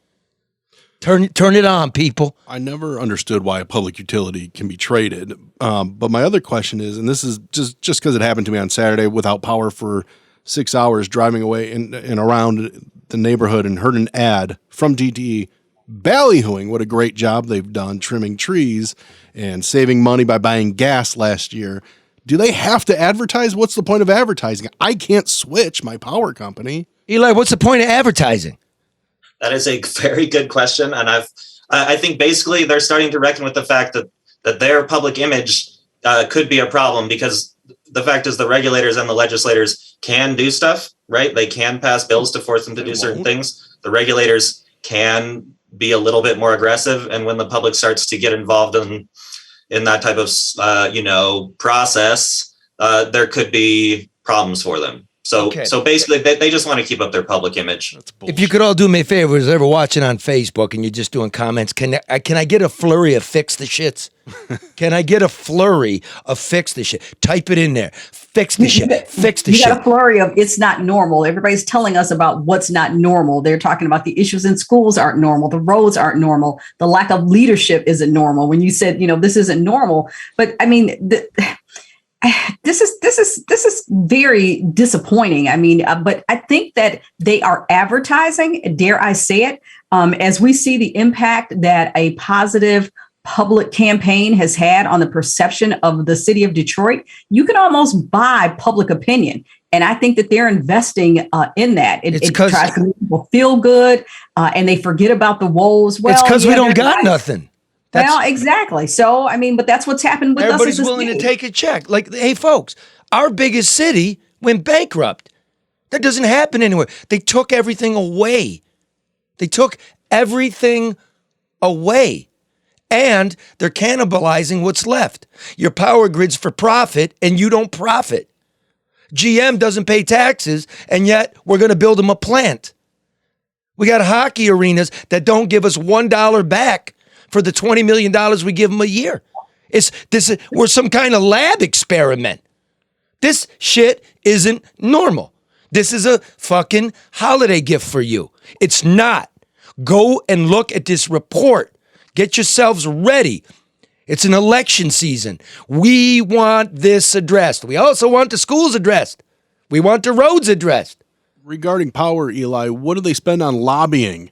Turn it on, people. I never understood why a public utility can be traded. But my other question is, and this is just because it happened to me on Saturday without power for 6 hours driving away and around the neighborhood and heard an ad from DTE ballyhooing what a great job they've done trimming trees and saving money by buying gas last year. Do they have to advertise? What's the point of advertising? I can't switch my power company. Eli, what's the point of advertising? That is a very good question, and I think basically they're starting to reckon with the fact that their public image could be a problem, because the fact is the regulators and the legislators can do stuff, right? They can pass bills to force them to do certain things. The regulators can be a little bit more aggressive, and when the public starts to get involved in that type of process, there could be problems for them. So basically, they just want to keep up their public image. If you could all do me a favor, is ever watching on Facebook and you're just doing comments, can I get a flurry of fix the shits? Can I get a flurry of fix the shit? Type it in there. Fix the shit. Fix the shit. You got a flurry of it's not normal. Everybody's telling us about what's not normal. They're talking about the issues in schools aren't normal. The roads aren't normal. The lack of leadership isn't normal. When you said, this isn't normal, but I mean, this is very disappointing. I mean, but I think that they are advertising, dare I say it, as we see the impact that a positive public campaign has had on the perception of the city of Detroit. You can almost buy public opinion. And I think that they're investing in that. It tries to make people feel good, and they forget about the woes. Well, it's because we don't got nothing. Well, exactly. So, I mean, but that's what's happened with us. Everybody's willing to take a check. Like, hey, folks, our biggest city went bankrupt. That doesn't happen anywhere. They took everything away. They took everything away. And they're cannibalizing what's left. Your power grid's for profit, and you don't profit. GM doesn't pay taxes, and yet we're going to build them a plant. We got hockey arenas that don't give us $1 back for the $20 million we give them a year. We're some kind of lab experiment. This shit isn't normal. This is a fucking holiday gift for you. It's not. Go and look at this report. Get yourselves ready. It's an election season. We want this addressed. We also want the schools addressed. We want the roads addressed. Regarding power, Eli, what do they spend on lobbying?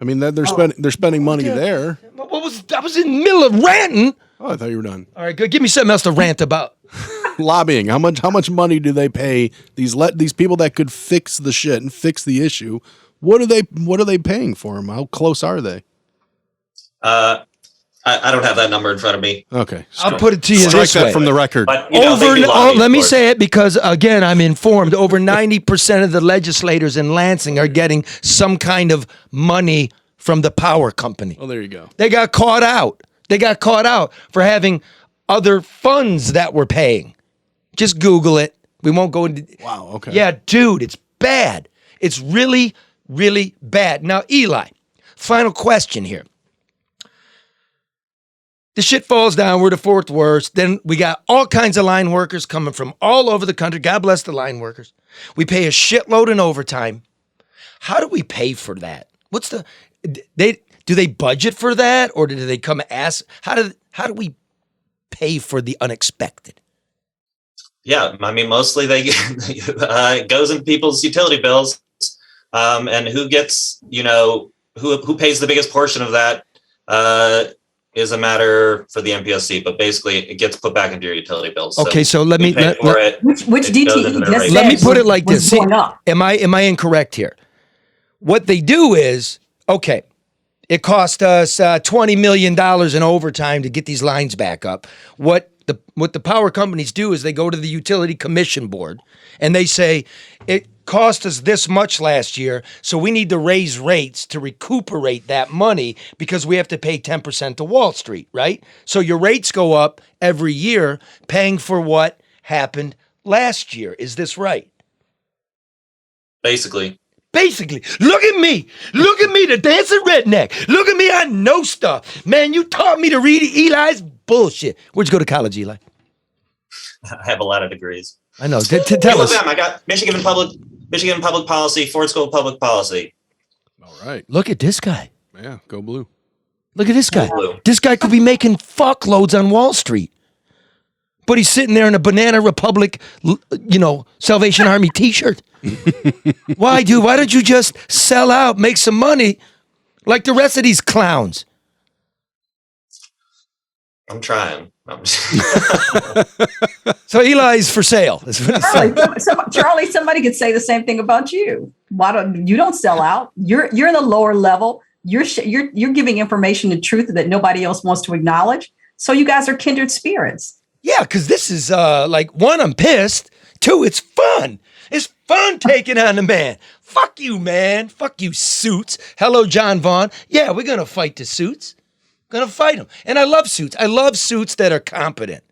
I mean, they're spending money there. I was in the middle of ranting. Oh, I thought you were done. All right, good. Give me something else to rant about. Lobbying. How much money do they pay these people that could fix the shit and fix the issue? What are they paying for them? How close are they? I don't have that number in front of me. Okay. I'll put it to you Strike this that way. from the record. But, let me say it because, again, I'm informed. Over 90% of the legislators in Lansing are getting some kind of money from the power company. Oh, there you go. They got caught out. They got caught out for having other funds that were paying. Just Google it. We won't go into... Wow, okay. Yeah, dude, it's bad. It's really, really bad. Now, Eli, final question here. The shit falls down. We're the fourth worst. Then we got all kinds of line workers coming from all over the country. God bless the line workers. We pay a shitload in overtime. How do we pay for that? Do they budget for that, or do they come ask? How do we pay for the unexpected? Yeah, I mean, mostly it goes in people's utility bills, and who gets, who pays the biggest portion of that is a matter for the MPSC, but basically it gets put back into your utility bills. Okay, so let me which DTE just let me put it like this. See, going up. am I incorrect here? What they do is, okay, it cost us $20 million in overtime to get these lines back up. What the power companies do is they go to the Utility Commission Board and they say, it cost us this much last year, so we need to raise rates to recuperate that money because we have to pay 10% to Wall Street, right? So your rates go up every year, paying for what happened last year. Is this right? Basically. Look at me, the dancing redneck. Look at me, I know stuff. Man, you taught me to read Eli's bullshit. Where'd you go to college, Eli? I have a lot of degrees. I know. Tell us. I got Michigan Public Policy, Ford School of Public Policy. All right. Look at this guy. Yeah, go blue. Look at this guy. Blue. This guy could be making fuckloads on Wall Street. But he's sitting there in a Banana Republic, Salvation Army t-shirt. Why, dude? Why don't you just sell out, make some money like the rest of these clowns? I'm trying. I'm So Eli's for sale. That's what it's saying. Charlie, somebody could say the same thing about you. Why don't you don't sell out? You're in the lower level. You're giving information and truth that nobody else wants to acknowledge. So you guys are kindred spirits. Yeah, because this is like, one, I'm pissed. Two, it's fun. It's fun taking on the man. Fuck you, man. Fuck you, Suits. Hello, John Vaughn. Yeah, we're going to fight the Suits. Gonna fight them. And I love Suits. I love Suits that are competent.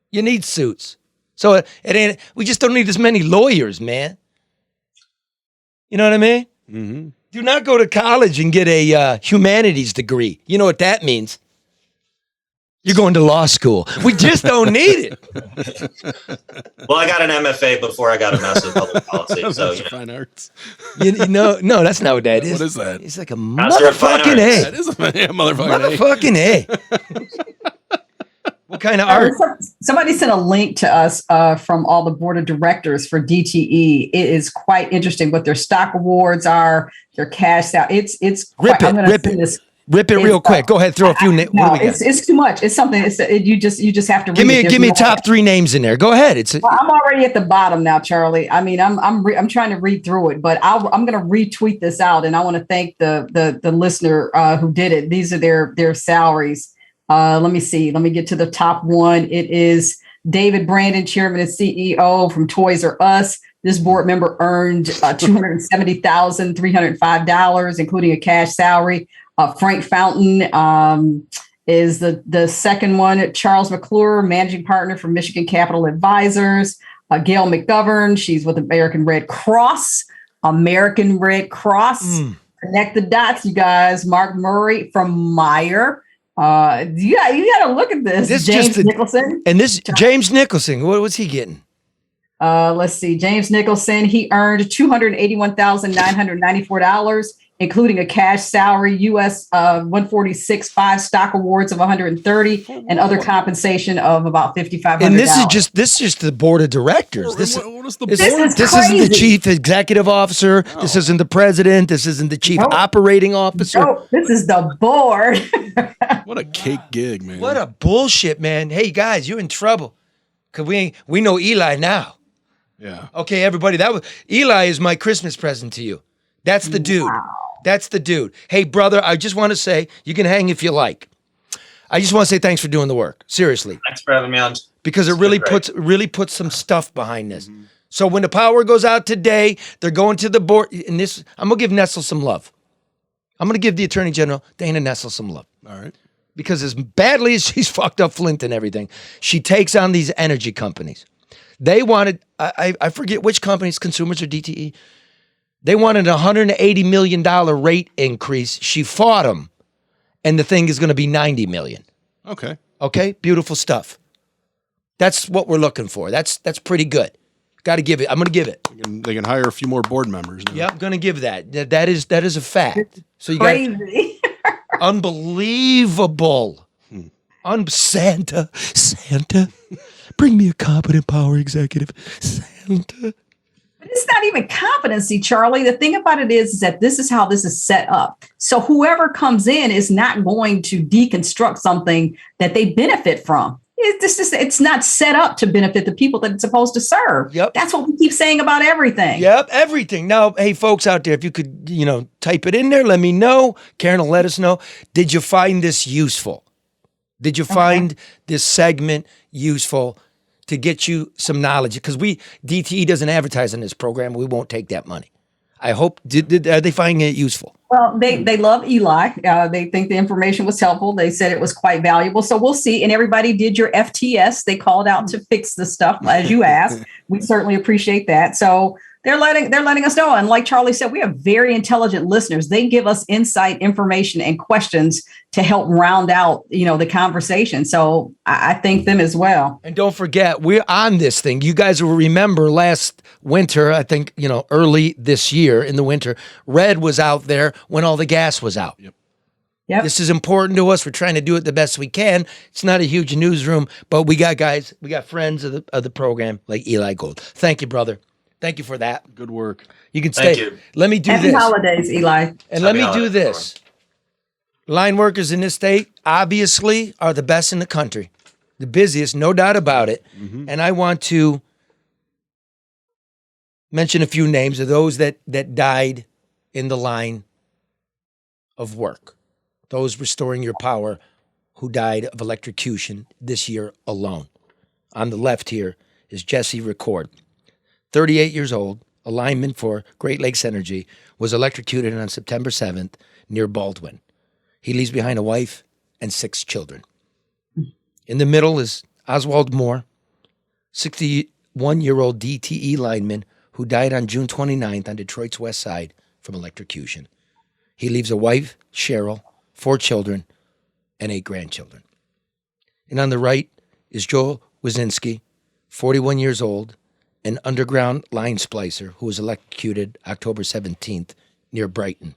You need Suits. So it ain't, we just don't need as many lawyers, man. You know what I mean? Mm-hmm. Do not go to college and get a humanities degree. You know what that means? You're going to law school. We just don't need it. Well, I got an MFA before I got a Master of Public Policy. So, Fine arts. You know, no, that's not what that is. What is that? It's like a Master of Fine motherfucking A. That is a motherfucking Motherfucking A. What kind of art? Somebody sent a link to us from all the board of directors for DTE. It is quite interesting what their stock awards are, their cash out. It's Rip it. Rip it real quick. Go ahead, throw a few names. No, it's too much. It's something. You just have to read give me top 3 names in there. Go ahead. I'm already at the bottom now, Charlie. I mean, I'm trying to read through it, but I'm going to retweet this out, and I want to thank the listener who did it. These are their salaries. Let me see. Let me get to the top one. It is David Brandon, chairman and CEO from Toys R Us. This board member earned $270,305, including a cash salary. Frank Fountain is the second one. Charles McClure, managing partner for Michigan Capital Advisors. Gail McGovern, she's with American Red Cross. Connect the dots, you guys. Mark Murray from Meyer. You got to look at this. James Nicholson. And this James Nicholson, what was he getting? Let's see. James Nicholson, he earned $281,994, including a cash salary, US 146, 5 stock awards of 130, and other compensation of about $5,500. And this is just the board of directors. This isn't the chief executive officer. No. This isn't the president. This isn't the chief operating officer. No, this is the board. What a cake gig, man. What a bullshit, man. Hey guys, you're in trouble. Cause we know Eli now. Yeah. Okay, everybody. Eli is my Christmas present to you. That's the dude. Wow. That's the dude. Hey, brother, I just want to say, you can hang if you like. I just want to say thanks for doing the work. Seriously. Thanks for having me on. Because it really puts some stuff behind this. Mm-hmm. So when the power goes out today, they're going to the board. And this, I'm going to give Nessel some love. I'm going to give the Attorney General, Dana Nessel, some love. All right. Because as badly as she's fucked up Flint and everything, she takes on these energy companies. They wanted, I forget which companies, Consumers or DTE, they wanted a $180 million rate increase. She fought them, and the thing is going to be $90 million. Okay. Okay, beautiful stuff. That's what we're looking for. That's pretty good. Got to give it. I'm going to give it. They can hire a few more board members. Yeah, I'm going to give that. That is a fact. So you crazy. Unbelievable. Santa, bring me a competent power executive. Santa. It's not even competency, Charlie. The thing about it is that this is how this is set up. So whoever comes in is not going to deconstruct something that they benefit from. It's not set up to benefit the people that it's supposed to serve. Yep. That's what we keep saying about everything. Yep, everything. Now, hey, folks out there, if you could, type it in there, let me know. Karen will let us know. Did you find this useful? Did you find this segment useful to get you some knowledge? Because DTE doesn't advertise on this program. We won't take that money. I hope, are they finding it useful? Well, they love Eli. They think the information was helpful. They said it was quite valuable. So we'll see. And everybody did your FTS. They called out to fix the stuff as you asked. We certainly appreciate that. So they're letting us know. And like Charlie said, we have very intelligent listeners. They give us insight, information, and questions to help round out, the conversation. So I thank them as well. And don't forget, we're on this thing. You guys will remember last winter, I think, early this year in the winter, Red was out there when all the gas was out. Yep. Yep. This is important to us. We're trying to do it the best we can. It's not a huge newsroom, but we got guys, we got friends of the program like Eli Gold. Thank you, brother. Thank you for that. Good work. You can stay. Thank you. Let me do Happy this. holidays, Eli. And let me do this. Line workers in this state, obviously are the best in the country. The busiest, no doubt about it. And I want to mention a few names of those that died in the line of work. Those restoring your power who died of electrocution this year alone. On the left here is Jesse Record. 38 years old, a lineman for Great Lakes Energy, was electrocuted on September 7th near Baldwin. He leaves behind a wife and 6 children. In the middle is Oswald Moore, 61-year-old DTE lineman who died on June 29th on Detroit's west side from electrocution. He leaves a wife, Cheryl, 4 children, and 8 grandchildren. And on the right is Joe Wazinski, 41 years old, an underground line splicer who was electrocuted October 17th near Brighton.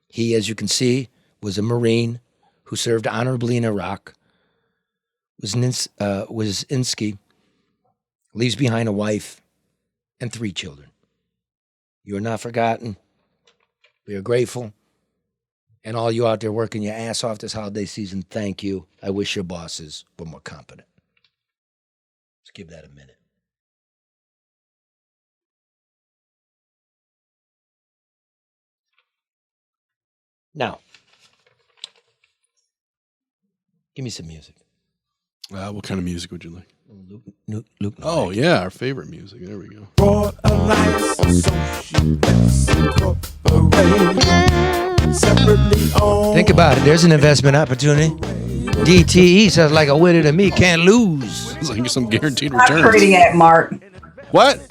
He, as you can see, was a Marine who served honorably in Iraq. Wazinski leaves behind a wife and 3 children. You are not forgotten. We are grateful. And all you out there working your ass off this holiday season, thank you. I wish your bosses were more competent. Let's give that a minute. Now, give me some music. What kind of music would you like? Luke. Oh, yeah, our favorite music. There we go. Broad Alliance Associates Incorporated, separately owned. Think about it. There's an investment opportunity. DTE sounds like a winner to me. Can't lose. It's like some guaranteed Stock returns. trading at, Mark? What? I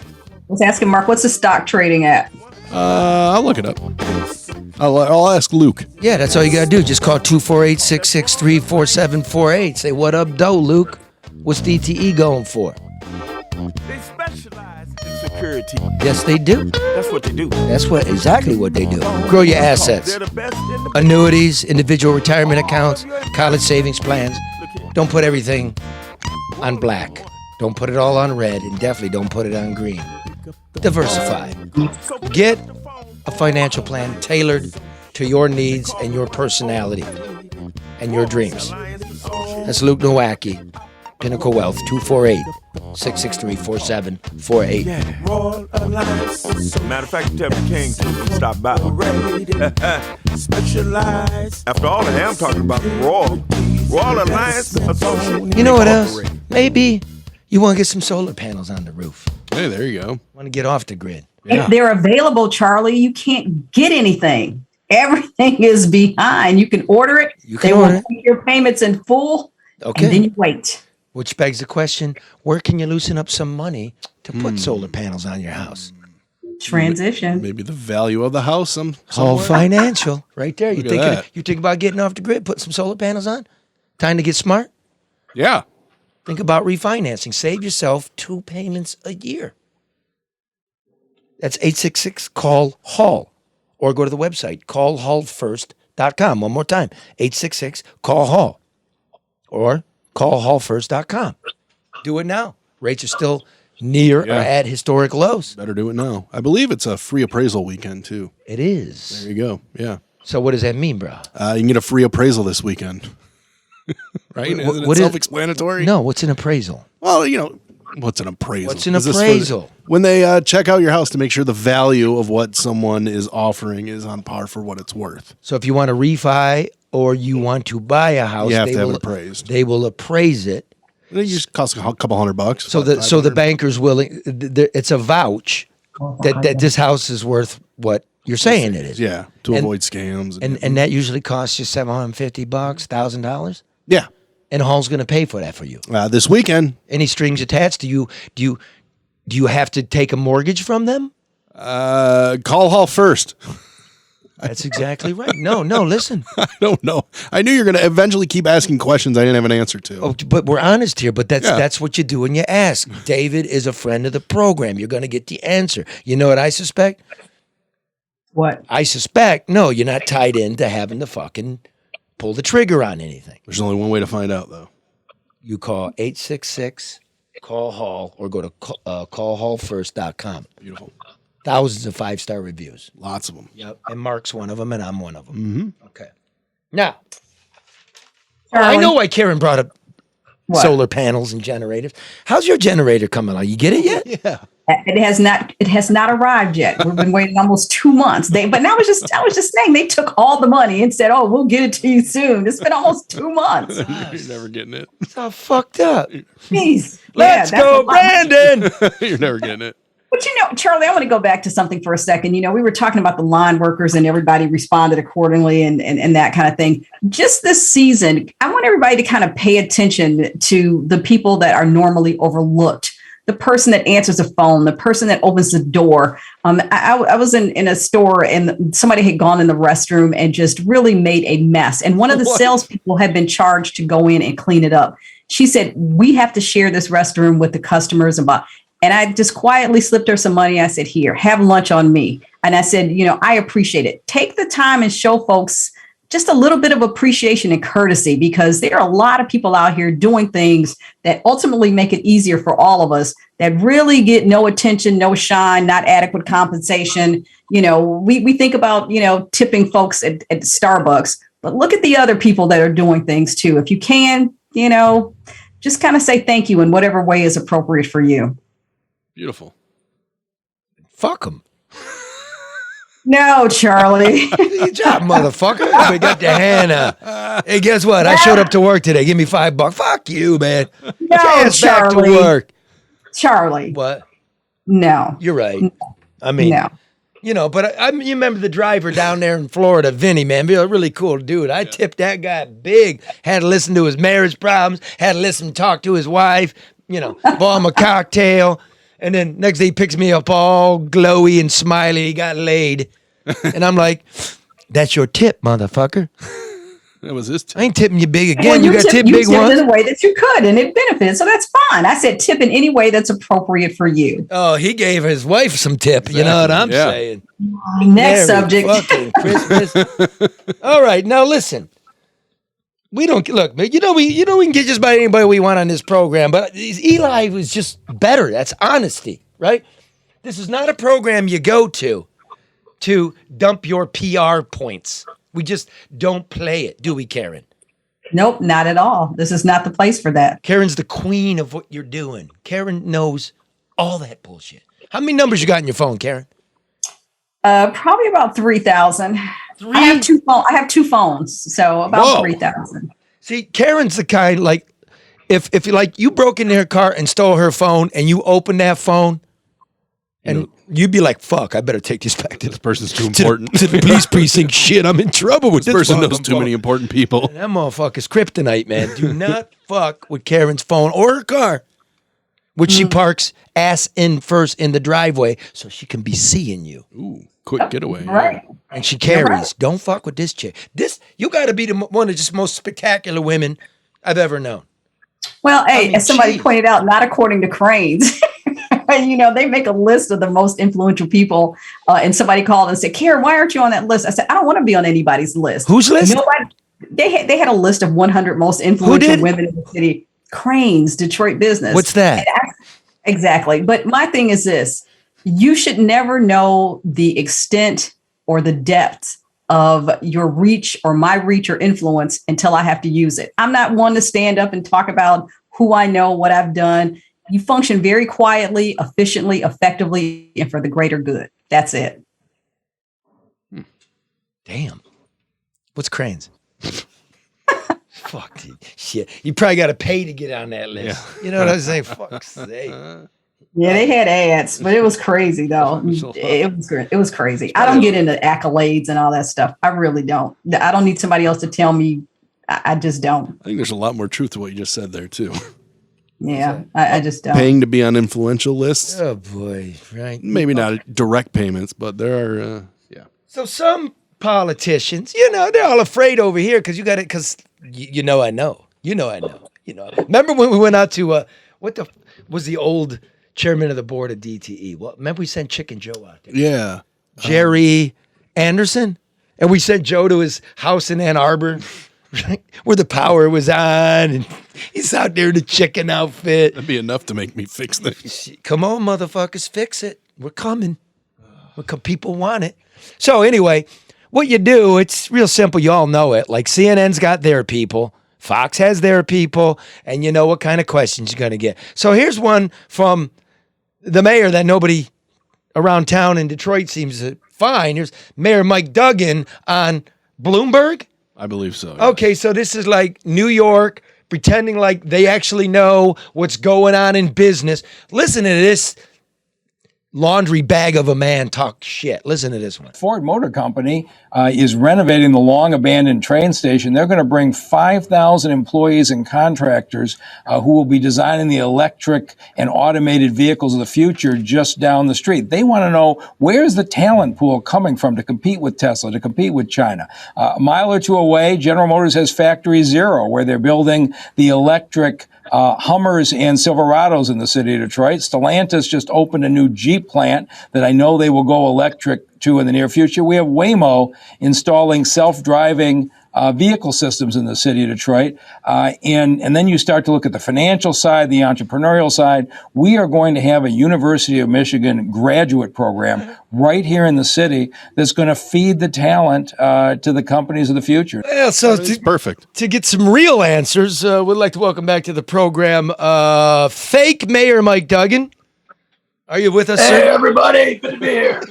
was asking Mark, what's the stock trading at? I'll look it up. I'll ask Luke. Yeah, that's all you got to do. Just call 248-663-4748. Say, what up, doe, Luke? What's DTE going for? They specialize in security. Yes, they do. That's what they do. That's exactly what they do. Grow your assets. They're the best in the Annuities, individual retirement accounts, college savings plans. Don't put everything on black. Don't put it all on red, and definitely don't put it on green. Diversify. Get a financial plan tailored to your needs and your personality and your dreams. That's Luke Nowacki, Pinnacle Wealth, 248-663-4748. Royal Alliance. Matter of fact, tell me King to stop by. Specialize. After all the I'm talking about Royal Alliance Associates. You know what else? Maybe you want to get some solar panels on the roof. Hey, there you go. Want to get off the grid. If they're available, Charlie, you can't get anything. Everything is behind. You can order it. They will take your payments in full. Okay. And then you wait. Which begs the question, where can you loosen up some money to put solar panels on your house? Transition. Maybe the value of the house. All somewhere. financial. Right there. You Look at that. think about getting off the grid, put some solar panels on? Time to get smart? Yeah. Think about refinancing. Save yourself 2 payments a year. That's 866-CALL-HALL. Or go to the website, callhallfirst.com. One more time, 866-CALL-HALL. Or callhallfirst.com. Do it now. Rates are still near or at historic lows. Better do it now. I believe it's a free appraisal weekend, too. It is. There you go. Yeah. So what does that mean, bro? You can get a free appraisal this weekend. Right? Isn't it self-explanatory? No, what's an appraisal? Well, what's an appraisal? What's an Is this appraisal? when they check out your house to make sure the value of what someone is offering is on par for what it's worth. So if you want to refi or you want to buy a house, You have to have it appraised. They will appraise it. It just costs a couple $100. So the banker's willing. It's a vouch that this house is worth what you're saying it is. Yeah, to avoid scams. And that usually costs you $750, $1,000. Yeah. And Hall's going to pay for that for you. This weekend. Any strings attached? Do you have to take a mortgage from them? Call Hall first. That's exactly right. No, listen. I don't know. I knew you were going to eventually keep asking questions I didn't have an answer to. Oh, but we're honest here. But that's what you do when you ask. David is a friend of the program. You're going to get the answer. You know what I suspect? What? I suspect, no, you're not tied into having to fucking pull the trigger on anything. There's only one way to find out, though. You call 866-CALL-HALL or go to callhallfirst.com. Beautiful. Thousands of 5-star reviews. Lots of them. Yep. And Mark's one of them, and I'm one of them. Mm-hmm. Okay. Now, I know why Karen brought up What? solar panels and generators. How's your generator coming along? You get it yet? Yeah. It has not arrived yet. We've been waiting almost 2 months. But I was just saying they took all the money and said, "Oh, we'll get it to you soon." It's been almost 2 months. You're never getting it. It's all fucked up. Jeez. Let's Yeah, go, Brandon. You're never getting it. But Charlie, I want to go back to something for a second. We were talking about the line workers and everybody responded accordingly and that kind of thing. Just this season, I want everybody to kind of pay attention to the people that are normally overlooked. The person that answers the phone, the person that opens the door. I was in a store and somebody had gone in the restroom and just really made a mess. And one of the salespeople had been charged to go in and clean it up. She said, "We have to share this restroom with the customers." And I just quietly slipped her some money. I said, "Here, have lunch on me." And I said, I appreciate it. Take the time and show folks just a little bit of appreciation and courtesy, because there are a lot of people out here doing things that ultimately make it easier for all of us that really get no attention, no shine, not adequate compensation. We think about, tipping folks at Starbucks, but look at the other people that are doing things too. If you can, just kind of say thank you in whatever way is appropriate for you. Beautiful. Fuck them. No, Charlie. Good job, motherfucker. We got the hand up. Hey, guess what? I showed up to work today. Give me $5. Fuck you, man. No, Chance back to Charlie. work. Charlie. What? No. You're right. I mean, No. but you remember the driver down there in Florida, Vinny, man, a really cool dude. I tipped that guy big. Had to listen to his marriage problems. Had to listen, talk to his wife. Bought him a cocktail. And then next day he picks me up all glowy and smiley. He got laid. And I'm like, "That's your tip, motherfucker. That was his tip. I ain't tipping you big again. Well, you got tip big tipped ones." in a way that you could, and it benefits. So that's fine. I said tip in any way that's appropriate for you. Oh, he gave his wife some tip. You know what I'm saying? Next Merry subject. fucking Christmas. All right, now listen. We don't look, man. We can get just about anybody we want on this program, but Eli was just better. That's honesty, right? This is not a program you go to dump your PR points. We just don't play it, do we, Karen? Nope, not at all. This is not the place for that. Karen's the queen of what you're doing. Karen knows all that bullshit. How many numbers you got in your phone, Karen? Probably about 3,000. I have two phones, so about 3,000. See, Karen's the kind, like, if you broke into her car and stole her phone and you opened that phone and you'd be like, "Fuck, I better take this back to This person's too important. to the police precinct. Shit, I'm in trouble with This this person knows fucking too phone." many important people. That motherfucker's kryptonite, man. Do not fuck with Karen's phone or her car, which she parks ass in first in the driveway so she can be seeing you. Ooh, quick getaway. Right. And she carries. Don't fuck with this chick. You got to be one of the most spectacular women I've ever known. Well, hey, as somebody pointed out, not according to Cranes. They make a list of the most influential people, and somebody called and said, "Karen, why aren't you on that list?" I said, "I don't want to be on anybody's list." Whose list? Nobody. They had a list of 100 most influential women in the city. Cranes, Detroit business. What's that? Exactly. But my thing is this: you should never know the extent or the depth of your reach or my reach or influence until I have to use it. I'm not one to stand up and talk about who I know, what I've done. You function very quietly, efficiently, effectively, and for the greater good. That's it. Damn. What's Cranes? Fuck, dude. Shit. You probably got to pay to get on that list. Yeah. You know what I'm saying? Fuck's sake. Yeah, they had ads, but it was crazy though. It was crazy. I don't get into accolades and all that stuff. I really don't. I don't need somebody else to tell me. I just don't. I think there's a lot more truth to what you just said there, too. Yeah, I just don't. Paying to be on influential lists. Oh, boy. Right. Maybe not direct payments, but there are, So some politicians, they're all afraid over here because you got it. Because I know. I know. Remember when we went out to what was the old chairman of the board of DTE? Well, remember we sent Chicken Joe out there. Yeah. Jerry Anderson, and we sent Joe to his house in Ann Arbor, where the power was on, and he's out there in a chicken outfit. That'd be enough to make me fix this. Come on, motherfuckers, fix it. We're coming. People want it. So anyway, what you do, it's real simple. You all know it. Like CNN's got their people. Fox has their people, and you know what kind of questions you're going to get. So here's one from the mayor that nobody around town in Detroit seems to find. Here's Mayor Mike Duggan on Bloomberg. I believe so. Yes. Okay, so this is like New York pretending like they actually know what's going on in business. Listen to this laundry bag of a man talk shit. Listen to this one. Ford Motor Company is renovating the long abandoned train station. They're going to bring 5,000 employees and contractors who will be designing the electric and automated vehicles of the future just down the street. They want to know, where's the talent pool coming from to compete with Tesla, to compete with China? A mile or two away, General Motors has Factory Zero, where they're building the electric Hummers and Silverados in the city of Detroit. Stellantis just opened a new Jeep plant that I know they will go electric to in the near future. We have Waymo installing self-driving vehicle systems in the city of Detroit. And then you start to look at the financial side, the entrepreneurial side. We are going to have a University of Michigan graduate program right here in the city that's going to feed the talent to the companies of the future. Yeah, so It's perfect. to get some real answers, we'd like to welcome back to the program fake Mayor Mike Duggan. Are you with us, sir? Hey, everybody. Good to be here.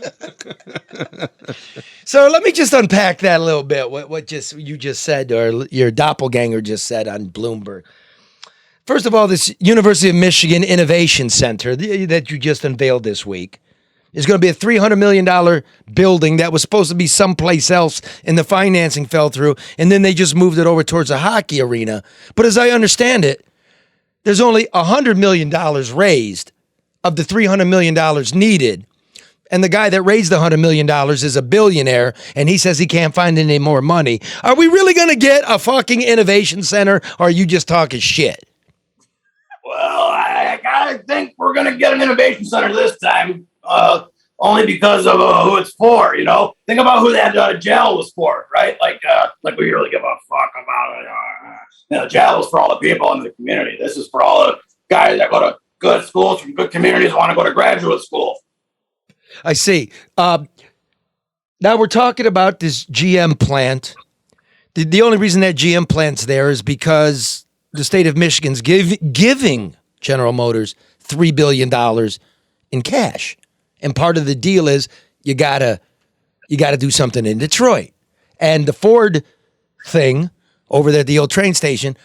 So let me just unpack that a little bit, what you just said, or your doppelganger just said on Bloomberg. First of all, this University of Michigan Innovation Center that you just unveiled this week is going to be a $300 million building that was supposed to be someplace else, and the financing fell through, and then they just moved it over towards a hockey arena. But as I understand it, there's only $100 million raised of the $300 million needed. And the guy that raised the $100 million is a billionaire, and he says he can't find any more money. Are we really going to get a fucking innovation center, or are you just talking shit? Well, I think we're going to get an innovation center this time, only because of who it's for, you know? Think about who that jail was for, right? Like we really give a fuck about it. You know, jail is for all the people in the community. This is for all the guys that go to good schools from good communities want to go to graduate school. I see. Now we're talking about this GM plant. The only reason that GM plant's there is because the state of Michigan's giving General Motors $3 billion in cash. And part of the deal is you gotta do something in Detroit. And the Ford thing over there at the old train station,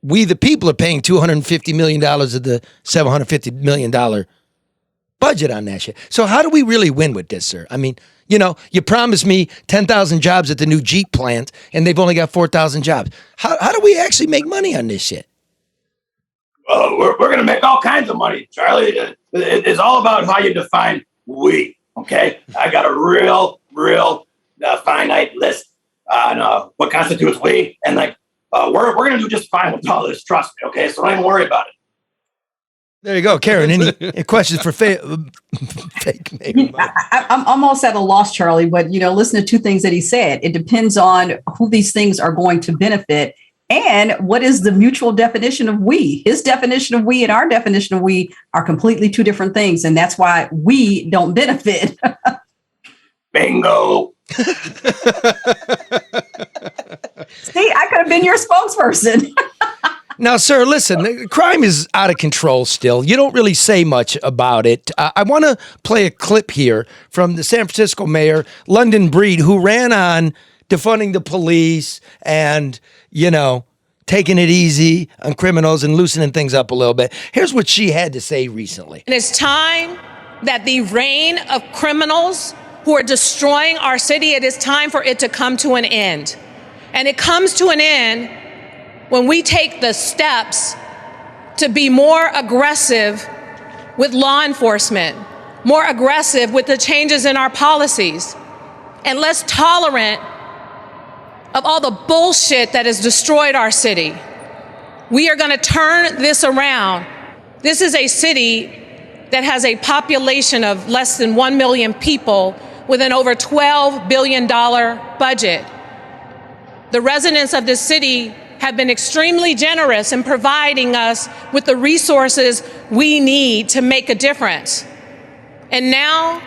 we the people are paying $250 million of the $750 million budget on that shit. So how do we really win with this, sir? I mean, you know, you promised me 10,000 jobs at the new Jeep plant, and they've only got 4,000 jobs. How do we actually make money on this shit? Oh, we're going to make all kinds of money, Charlie. It's all about how you define we, okay? I got a real finite list on what constitutes we, and we're going to do just fine with all this, trust me, okay? So don't even worry about it. There you go, Karen. Any questions for fake Mayor Mike? I'm almost at a loss, Charlie, but, you know, listen to two things that he said. It depends on who these things are going to benefit and what is the mutual definition of we. His definition of we and our definition of we are completely two different things, and that's why we don't benefit. Bingo. See, I could have been your spokesperson. Now, sir, listen, crime is out of control still. You don't really say much about it. I want to play a clip here from the San Francisco mayor, London Breed, who ran on defunding the police and, you know, taking it easy on criminals and loosening things up a little bit. Here's what she had to say recently. And it's time that the reign of criminals who are destroying our city, it is time for it to come to an end. And it comes to an end when we take the steps to be more aggressive with law enforcement, more aggressive with the changes in our policies, and less tolerant of all the bullshit that has destroyed our city. We are going to turn this around. This is a city that has a population of less than 1 million people with an over $12 billion budget. The residents of this city have been extremely generous in providing us with the resources we need to make a difference. And now,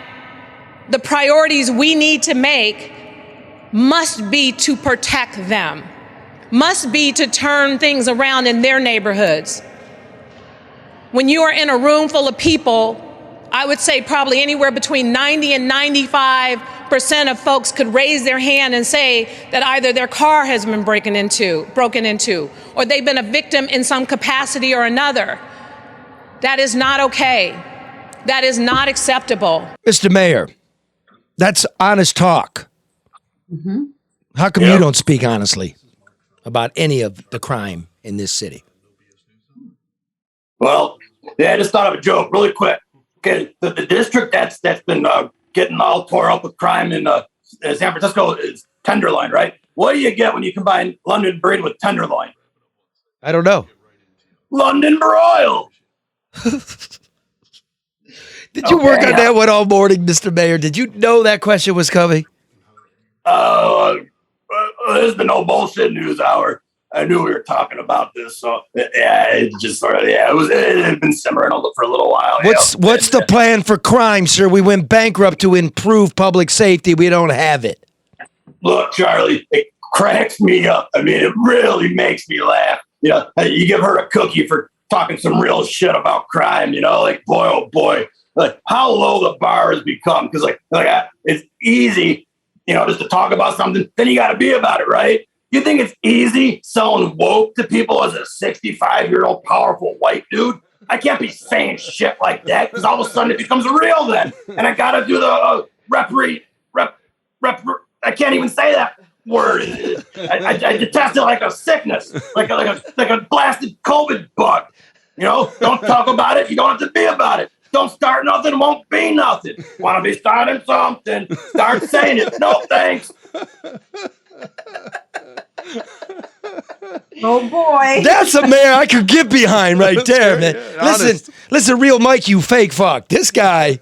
the priorities we need to make must be to protect them. must be to turn things around in their neighborhoods. When you are in a room full of people, I would say probably anywhere between 90 and 95% of folks could raise their hand and say that either their car has been broken into, or they've been a victim in some capacity or another. That is not okay. That is not acceptable. Mr. Mayor, that's honest talk. Mm-hmm. How come you don't speak honestly about any of the crime in this city? Well, I just thought of a joke really quick. Okay, the district that's been getting all tore up with crime in San Francisco is Tenderloin, right? What do you get when you combine London breed with Tenderloin? I don't know. London broil. Did you work on that one all morning, Mr. Mayor? Did you know that question was coming? There's been no bullshit news hour. I knew we were talking about this, so yeah, it just sort of it had been simmering for a little while. What's the plan for crime, sir? We went bankrupt to improve public safety. We don't have it. Look, Charlie, it cracks me up. I mean, it really makes me laugh. You know, you give her a cookie for talking some real shit about crime. You know, like boy, oh boy, like how low the bar has become. Because like it's easy, you know, just to talk about something. Then you got to be about it, right? You think it's easy selling woke to people as a 65-year-old powerful white dude? I can't be saying shit like that because all of a sudden it becomes real then. And I got to do the I can't even say that word. I detest it like a sickness, like a blasted COVID bug. You know, don't talk about it. You don't have to be about it. Don't start nothing, won't be nothing. Want to be starting something, start saying it. No thanks. Oh boy. That's a mayor I could get behind right there, man. Listen, real Mike, you fake fuck. This guy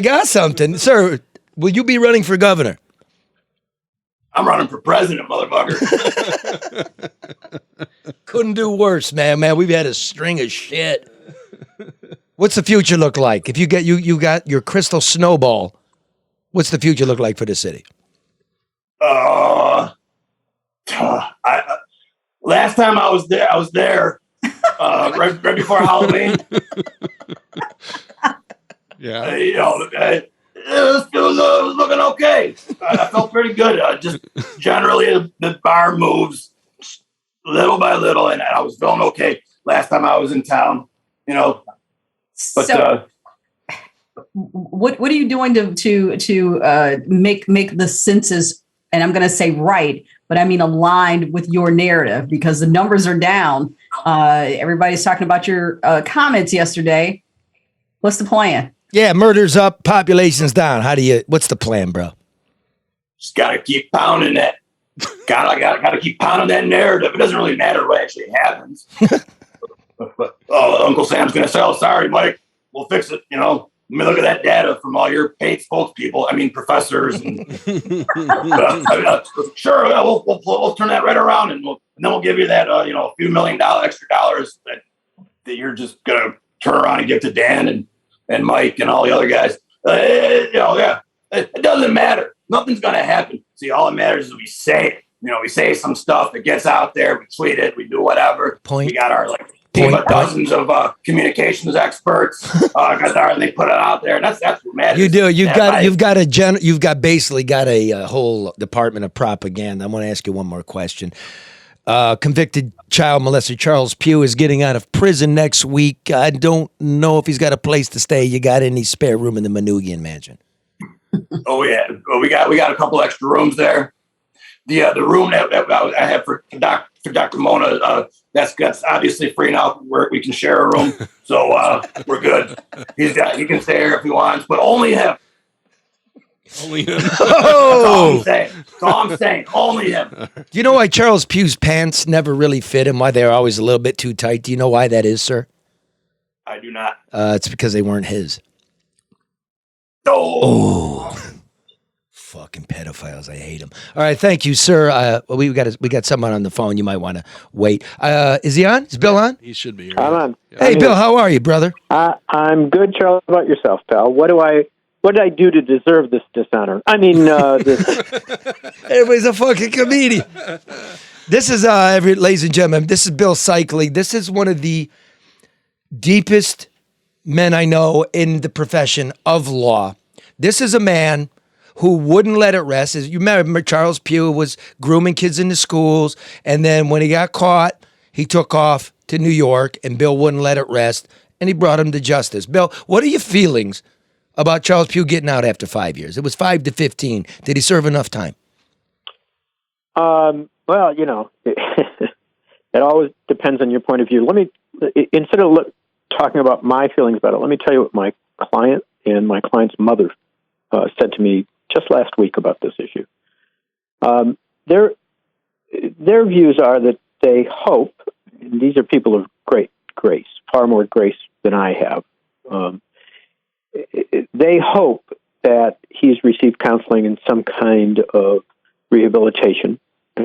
got something. Sir, will you be running for governor? I'm running for president, motherfucker. Couldn't do worse, man. We've had a string of shit. What's the future look like? If you got your crystal snowball, what's the future look like for the city? Last time I was there right before Halloween. Yeah. It was looking okay. I felt pretty good. Just generally, the bar moves little by little, and I was feeling okay last time I was in town. You know, but so, what are you doing to make the census? And I'm going to say right, but I mean aligned with your narrative because the numbers are down. Everybody's talking about your comments yesterday. What's the plan? Yeah, murder's up, population's down. What's the plan, bro? Just got to keep pounding that. Got to keep pounding that narrative. It doesn't really matter what actually happens. Uncle Sam's going to say, "Oh, sorry, Mike. We'll fix it." You know, let me look at that data from all your paid spokespeople. I mean, professors. And, sure, we'll turn that right around, and then we'll give you that, a few $1 million extra dollars that you're just going to turn around and give to Dan and Mike and all the other guys. It doesn't matter. Nothing's going to happen. See, all that matters is we say it. You know, we say some stuff that gets out there. We tweet it. We do whatever. We got our team of dozens of communications experts. They put it out there, and that's what matters. You do. You've basically got a whole department of propaganda. I'm going to ask you one more question. Convicted child molester Charles Pugh is getting out of prison next week. I don't know if he's got a place to stay. You got any spare room in the Manoogian mansion? Oh yeah, well, we got a couple extra rooms there. The room that I have for Dr. Mona, that's obviously free now. We can share a room, so we're good. He can stay here if he wants, but only him. Only him. Oh, That's all I'm saying. Only him. Do you know why Charles Pugh's pants never really fit him? Why they're always a little bit too tight? Do you know why that is, sir? I do not. It's because they weren't his. Oh. Fucking pedophiles. I hate them. All right. Thank you, sir. We got someone on the phone. You might want to wait. Is he on? Is Bill on? He should be here. I'm on. Hey, Bill, how are you, brother? I'm good, Charles. How about yourself, pal? What did I do to deserve this dishonor? I mean, this. Everybody's a fucking comedian. This is, ladies and gentlemen, this is Bill Cycling. This is one of the deepest men I know in the profession of law. This is a man who wouldn't let it rest. As you remember, Charles Pugh was grooming kids in the schools, and then when he got caught, he took off to New York, and Bill wouldn't let it rest, and he brought him to justice. Bill, what are your feelings about Charles Pugh getting out after 5 years? It was 5 to 15. Did he serve enough time? Well, it always depends on your point of view. Let me, instead of talking about my feelings about it, let me tell you what my client and my client's mother said to me just last week about this issue. Their views are that they hope, and these are people of great grace, far more grace than I have. They hope that he's received counseling and some kind of rehabilitation,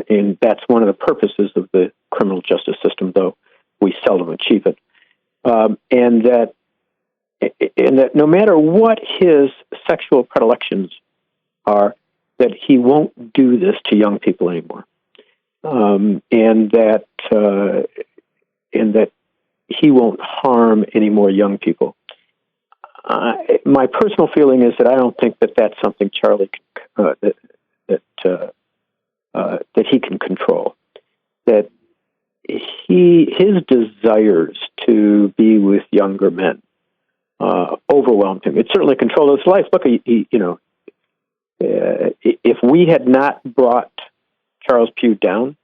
and that's one of the purposes of the criminal justice system, though we seldom achieve it. And that no matter what his sexual predilections are, that he won't do this to young people anymore, and that he won't harm any more young people. My personal feeling is that I don't think that that's something Charlie that he can control. That his desires to be with younger men overwhelmed him. It certainly controlled his life. Look, if we had not brought Charles Pugh down,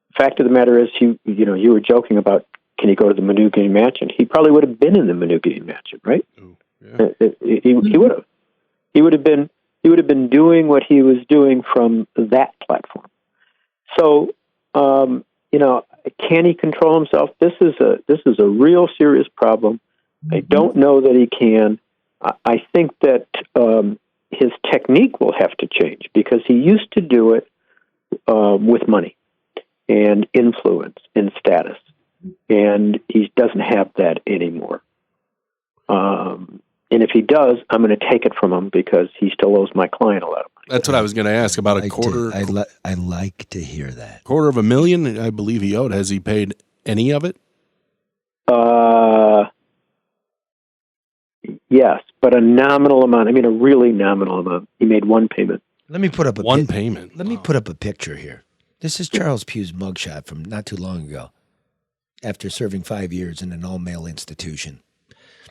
the fact of the matter is, you were joking about, can he go to the Manoogian Mansion? He probably would have been in the Manoogian Mansion, right? Oh, yeah. He would have. He would have been doing what he was doing from that platform. So, can he control himself? This is a real serious problem. I don't know that he can. I think that his technique will have to change, because he used to do it with money and influence and status, and he doesn't have that anymore. And if he does, I'm going to take it from him, because he still owes my client a lot of money. That's what I was going to ask about. A quarter. I like to hear that. $250,000, I believe he owed. Has he paid any of it? Yes, but a nominal amount. I mean, a really nominal amount. He made one payment. Let me put up payment. Let me put up a picture here. This is Charles Pugh's mugshot from not too long ago, after serving 5 years in an all-male institution.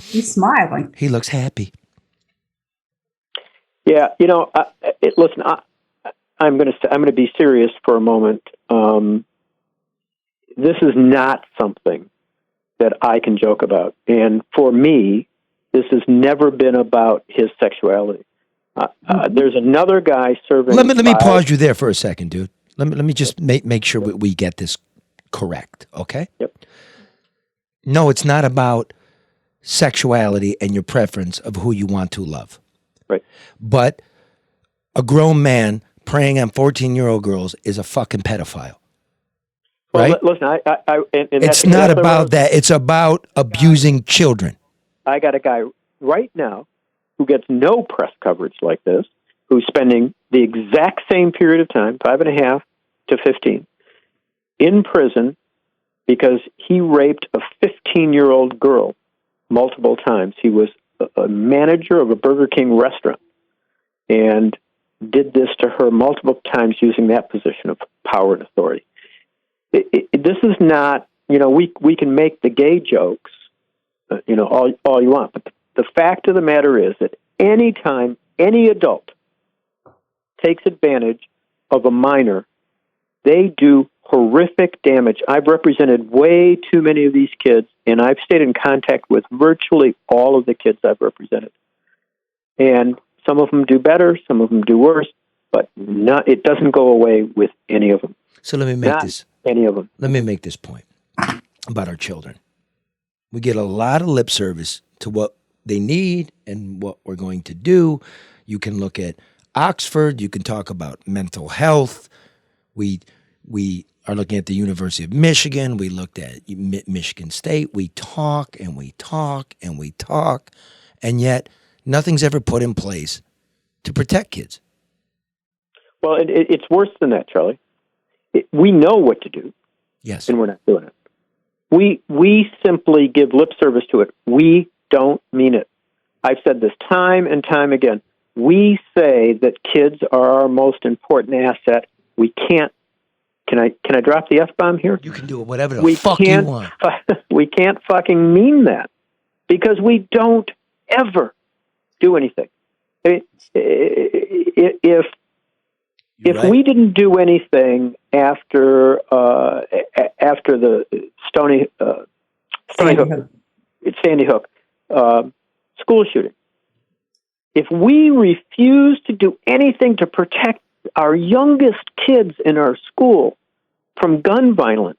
He's smiling. He looks happy. Yeah, listen. I'm going to be serious for a moment. This is not something that I can joke about, and for me, this has never been about his sexuality. There's another guy serving. Let me pause you there for a second, dude. Let me just make sure we get this correct, okay? Yep. No, it's not about sexuality and your preference of who you want to love. Right. But a grown man preying on 14-year-old girls is a fucking pedophile. Well, right? Listen, it's not about that. It's about abusing children. I got a guy right now who gets no press coverage like this, who's spending the exact same period of time, 5.5 to 15, in prison because he raped a 15-year-old girl multiple times. He was a manager of a Burger King restaurant and did this to her multiple times using that position of power and authority. This is not, we can make the gay jokes, all you want. But the fact of the matter is that any time any adult takes advantage of a minor, they do horrific damage. I've represented way too many of these kids, and I've stayed in contact with virtually all of the kids I've represented. And some of them do better, some of them do worse, but it doesn't go away with any of them. So let me make any of them. Let me make this point about our children. We get a lot of lip service to what they need and what we're going to do. You can look at Oxford. You can talk about mental health. We are looking at the University of Michigan. We looked at Michigan State. We talk and we talk and we talk, and yet nothing's ever put in place to protect kids. Well, it's worse than that, Charlie. we know what to do. Yes. And we're not doing it. We simply give lip service to it. We don't mean it. I've said this time and time again. We say that kids are our most important asset. We can't. Can I drop the F-bomb here? You can do it whatever the fuck you want. We can't fucking mean that because we don't ever do anything. I mean, if right. we didn't do anything after the Sandy Hook school shooting, if we refuse to do anything to protect our youngest kids in our school from gun violence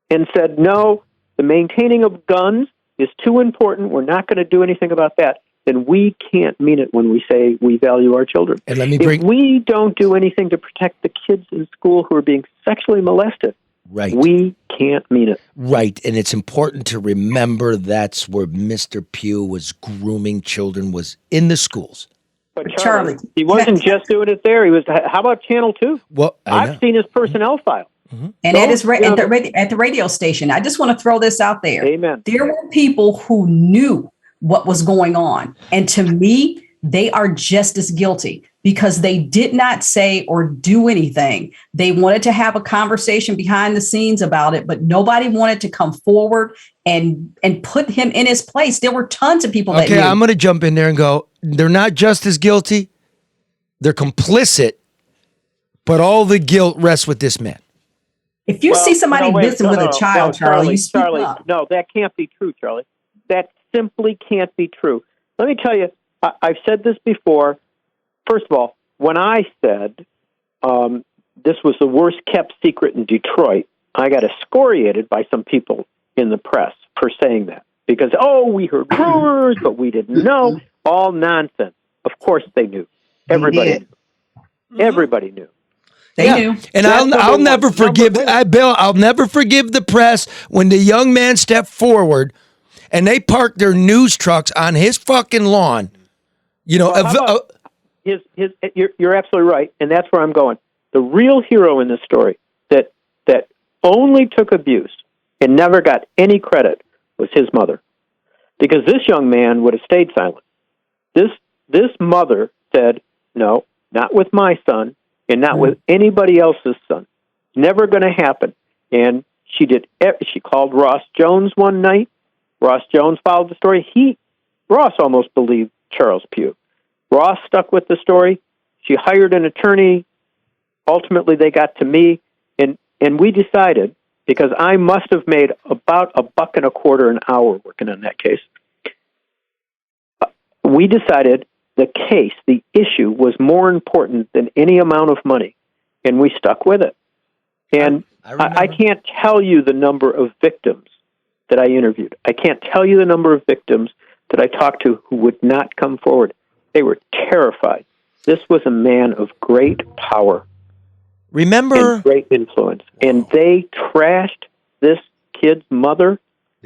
and said, no, the maintaining of guns is too important, we're not going to do anything about that, then we can't mean it when we say we value our children. And let me if we don't do anything to protect the kids in school who are being sexually molested, right. we can't mean it. Right. And it's important to remember that's where Mr. Pugh was grooming children, was in the schools. But Charlie, he wasn't just doing it there. He was. How about Channel 2? Well, I've seen his personnel file. Mm-hmm. And at the radio station, I just want to throw this out there. Amen. There were people who knew what was going on. And to me, they are just as guilty because they did not say or do anything. They wanted to have a conversation behind the scenes about it, but nobody wanted to come forward and put him in his place. There were tons of people that knew. I'm going to jump in there and go, they're not just as guilty. They're complicit, but all the guilt rests with this man. If you see somebody missing with a child, Charlie, you speak up. No, that can't be true, Charlie. That simply can't be true. Let me tell you, I've said this before. First of all, when I said this was the worst kept secret in Detroit, I got excoriated by some people in the press for saying that. Because, we heard rumors, but we didn't know. All nonsense. Of course they knew. Everybody knew. Everybody knew. They knew. And I'll never forgive, Bill, I'll never forgive the press when the young man stepped forward and they parked their news trucks on his fucking lawn. You know, you're absolutely right, and that's where I'm going. The real hero in this story that only took abuse and never got any credit was his mother, because this young man would have stayed silent. This mother said, "No, not with my son, and not with anybody else's son. Never going to happen." And she did. She called Ross Jones one night. Ross Jones followed the story. Ross almost believed Charles Pugh. Ross stuck with the story. She hired an attorney. Ultimately, they got to me, and we decided, because I must have made about $1.25 an hour working on that case. We decided the issue was more important than any amount of money, and we stuck with it. And I can't tell you the number of victims that I interviewed. I can't tell you the number of victims that I talked to who would not come forward. They were terrified. This was a man of great power. And great influence. And they trashed this kid's mother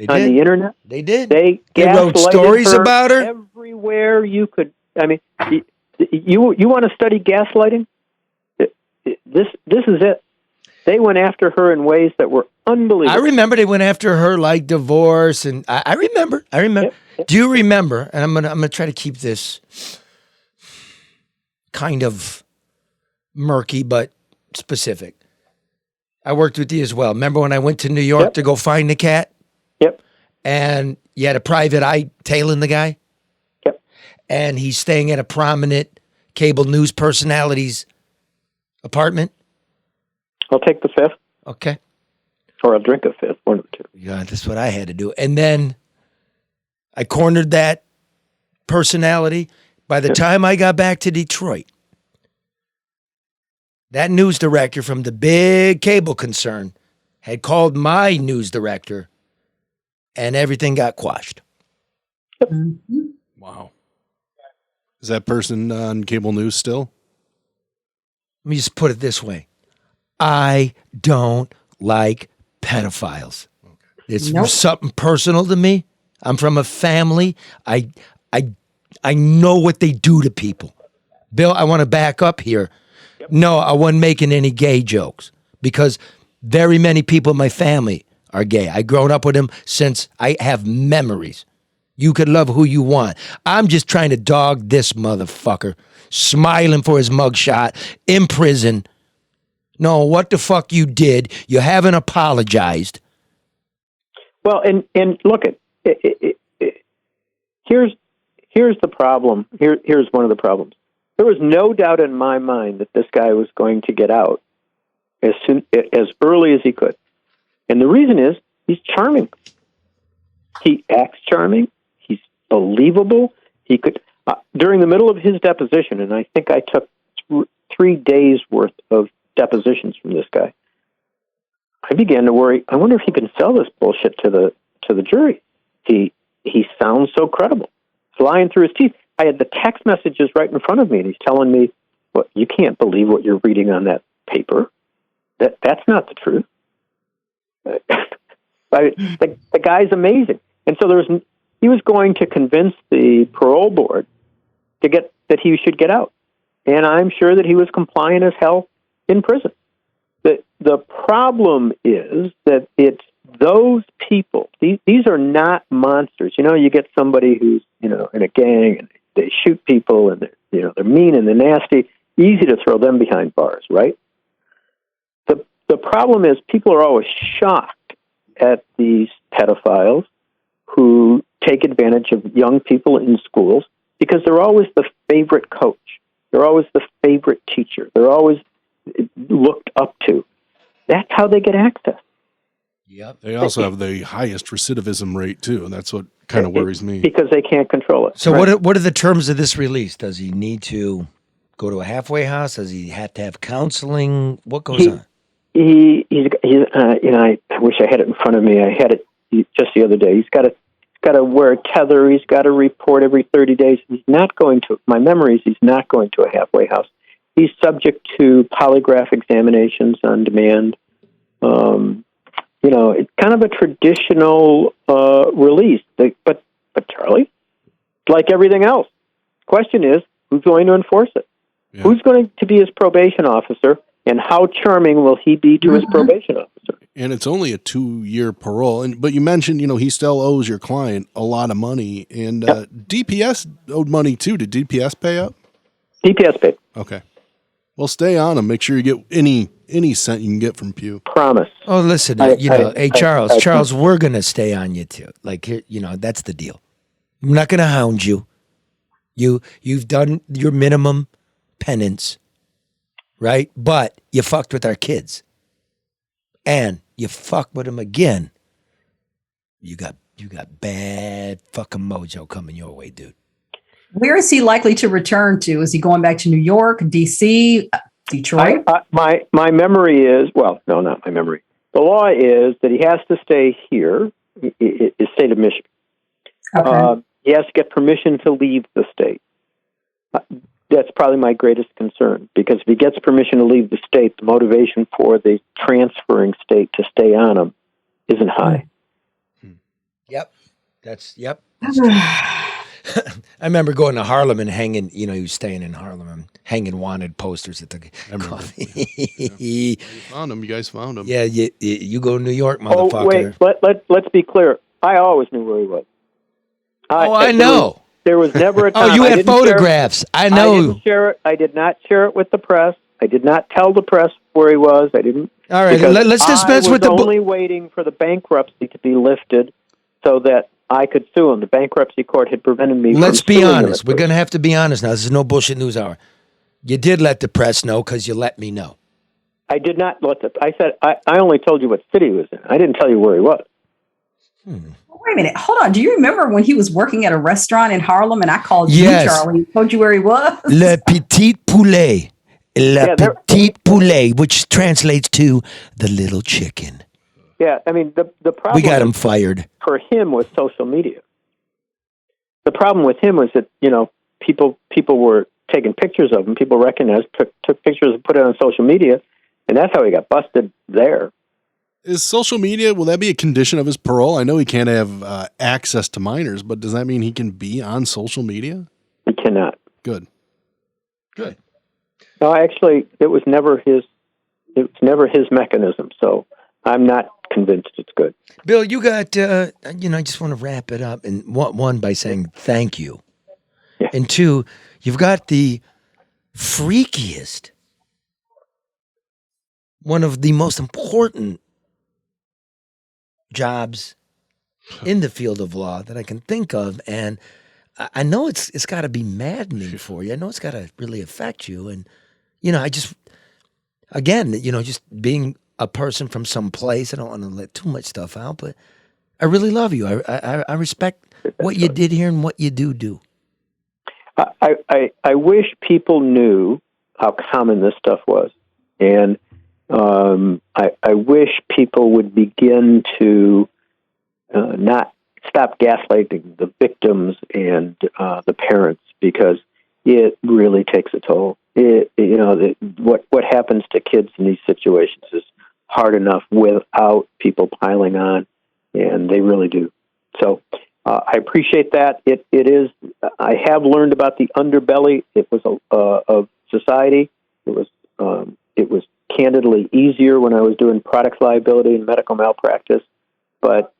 on the internet. They did. They wrote stories about her everywhere you could. I mean, you want to study gaslighting? This is it. They went after her in ways that were unbelievable. I remember they went after her like divorce, and I remember. Yep. Do you remember? And I'm gonna try to keep this kind of murky but specific. I worked with you as well. Remember when I went to New York to go find the cat? Yep. And you had a private eye tailing the guy? Yep. And he's staying at a prominent cable news personality's apartment? I'll take the fifth. Okay. Or I'll drink a fifth, one of the two. Yeah, that's what I had to do. And then I cornered that personality. By the time I got back to Detroit, that news director from the big cable concern had called my news director, and everything got quashed. Wow. Is that person on cable news still? Let me just put it this way. I don't like pedophiles. It's something personal to me. I'm from a family. I know what they do to people. Bill, I want to back up here. No, I wasn't making any gay jokes. because very many people in my family are gay. I've grown up with them since I have memories. You could love who you want. I'm just trying to dog this motherfucker, smiling for his mugshot in prison. No, what the fuck you did? You haven't apologized. Well, and look here's the problem. Here's one of the problems. There was no doubt in my mind that this guy was going to get out as early as he could. And the reason is he's charming. He acts charming. He's believable. He could, during the middle of his deposition, and I think I took 3 days worth of depositions from this guy, I began to worry. I wonder if he can sell this bullshit to the jury. He sounds so credible. He's lying through his teeth. I had the text messages right in front of me, and he's telling me, "Well, you can't believe what you're reading on that paper. That's not the truth." The guy's amazing, and so he was going to convince the parole board that he should get out, and I'm sure that he was compliant as hell in prison. The problem is that it's those people. These are not monsters. You get somebody who's in a gang and they shoot people and they're mean and they're nasty. Easy to throw them behind bars, right? The problem is people are always shocked at these pedophiles who take advantage of young people in schools because they're always the favorite coach. They're always the favorite teacher. They're always looked up to. That's how they get access. Yep. They also have the highest recidivism rate too, and that's what kind of worries me. Because they can't control it. So what are the terms of this release? Does he need to go to a halfway house? Does he have to have counseling? What goes on? I wish I had it in front of me. I had it just the other day. He's got to wear a tether. He's got to report every 30 days. He's not going to. My memory is he's not going to a halfway house. He's subject to polygraph examinations on demand. It's kind of a traditional release. But Charlie, like everything else, the question is, who's going to enforce it? Yeah. Who's going to be his probation officer, and how charming will he be to his probation officer? And it's only a 2-year parole. But you mentioned, he still owes your client a lot of money. And DPS owed money too. Did DPS pay up? DPS paid. Okay. Well, stay on him. Make sure you get any cent you can get from Pew. Promise. Oh, listen, hey, Charles, we're going to stay on you too. Like, that's the deal. I'm not going to hound you. You've done your minimum penance, right? But you fucked with our kids. And you fuck with them again. You got bad fucking mojo coming your way, dude. Where is he likely to return to? Is he going back to New York, D.C., Detroit? My memory is, well, no, not my memory. The law is that he has to stay here, the state of Michigan. Okay. He has to get permission to leave the state. That's probably my greatest concern, because if he gets permission to leave the state, the motivation for the transferring state to stay on him isn't high. Yep. That's I remember going to Harlem and hanging, he was staying in Harlem and hanging wanted posters at the coffee. You found him. You guys found him. Yeah, you go to New York, motherfucker. Oh, wait, let's be clear. I always knew where he was. I know. There was never a time. Oh, you had photographs. I know. I didn't share it. I did not share it with the press. I did not tell the press where he was. I didn't. All right, let's dispense with the. I was only waiting for the bankruptcy to be lifted so that I could sue him. The bankruptcy court had prevented me. Let's be honest. We're going to have to be honest now. This is no bullshit news hour. You did let the press know because you let me know. I did not I said I only told you what city he was in. I didn't tell you where he was. Wait a minute. Hold on. Do you remember when he was working at a restaurant in Harlem and I called you, Charlie, and told you where he was? Le Petit Poulet. Petit Poulet, which translates to the little chicken. Yeah, I mean, the problem... We got him fired. For him was social media. The problem with him was that, people were taking pictures of him. People recognized, took pictures and put it on social media, and that's how he got busted there. Is social media, will that be a condition of his parole? I know he can't have access to minors, but does that mean he can be on social media? He cannot. Good. No, actually, it was never his it's never his mechanism. So I'm not convinced it's good. Bill, you got, I just want to wrap it up. And one, by saying thank you. Yeah. And two, you've got the freakiest, one of the most important jobs in the field of law that I can think of. And I know it's got to be maddening for you. I know it's got to really affect you. And, I just, again, just being a person from some place, I don't want to let too much stuff out, but I really love you. I respect what you did here and what you do. I wish people knew how common this stuff was. And I wish people would begin to not stop gaslighting the victims and the parents, because it really takes a toll. What happens to kids in these situations is hard enough without people piling on, and they really do. So I appreciate that. It is. I have learned about the underbelly. It was of society. It was candidly easier when I was doing product liability and medical malpractice. But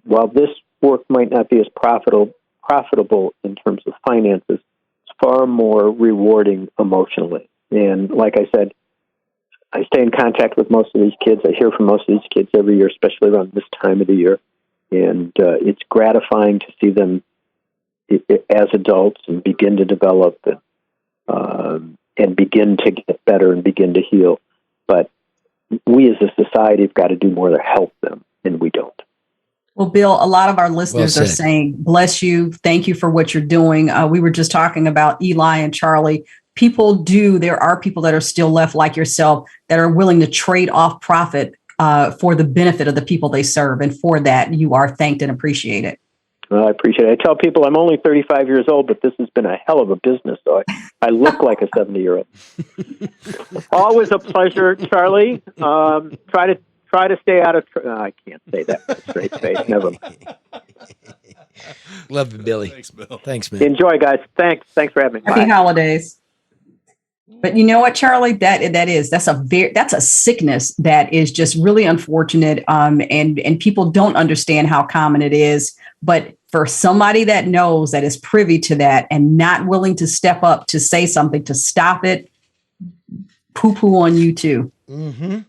while this work might not be as profitable in terms of finances, it's far more rewarding emotionally. And like I said, I stay in contact with most of these kids. I hear from most of these kids every year, especially around this time of the year. And it's gratifying to see them as adults and begin to develop and begin to get better and begin to heal. But we as a society have got to do more to help them, and we don't. Well, Bill, a lot of our listeners are saying, bless you. Thank you for what you're doing. We were just talking about Eli and Charlie. There are people that are still left like yourself that are willing to trade off profit for the benefit of the people they serve. And for that, you are thanked and appreciated. Well, I appreciate it. I tell people I'm only 35 years old, but this has been a hell of a business. So I look like a 70-year-old. Always a pleasure, Charlie. Try to stay out of. I can't say that with a straight face. Never mind. Love you, Billy. Thanks, Bill. Thanks, man. Enjoy, guys. Thanks for having me. Happy holidays. But you know what, Charlie? That's a sickness that is just really unfortunate. And people don't understand how common it is. But for somebody that knows, that is privy to that and not willing to step up to say something to stop it, poo-poo on you too. Mm-hmm.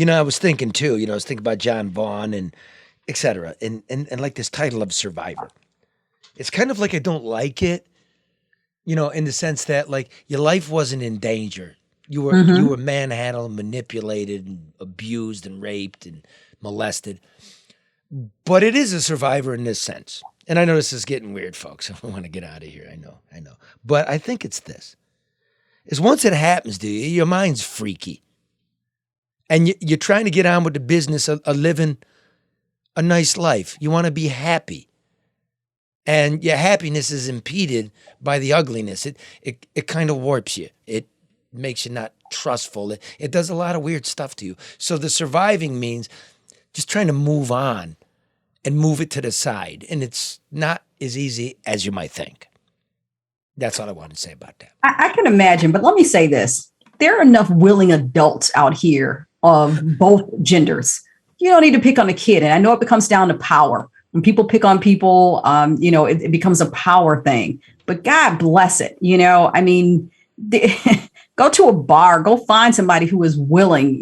I was thinking too, I was thinking about John Vaughn and et cetera. And like this title of survivor. It's kind of like I don't like it, in the sense that like your life wasn't in danger. You were manhandled, manipulated, and abused and raped and molested. But it is a survivor in this sense. And I know this is getting weird, folks. I want to get out of here. I know. But I think it's this. Is once it happens to you, your mind's freaky. And you're trying to get on with the business of living a nice life. You want to be happy. And your happiness is impeded by the ugliness. It kind of warps you. It makes you not trustful. It does a lot of weird stuff to you. So the surviving means just trying to move on and move it to the side. And it's not as easy as you might think. That's all I want to say about that. I can imagine, but let me say this. There are enough willing adults out here of both genders. You don't need to pick on a kid. And I know it becomes down to power. When people pick on people, it becomes a power thing. But God bless it. Go to a bar, go find somebody who is willing,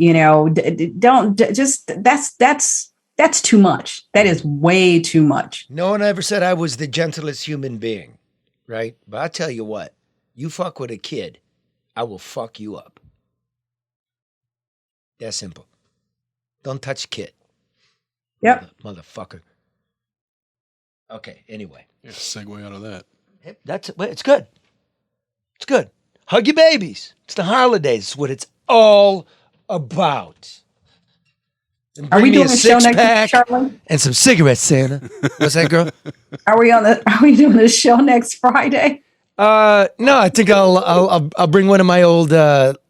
that's too much. That is way too much. No one ever said I was the gentlest human being, right? But I tell you what, you fuck with a kid, I will fuck you up. That's simple. Don't touch a kid. Yep. Motherfucker. Okay, anyway. Yeah, segue out of that. It's good. It's good. Hug your babies. It's the holidays. It's what it's all about. And Are we doing a the show next pack Charlie? and some cigarettes, Santa. What's that, girl? Are we doing the show next Friday? No, I think I'll bring one of my old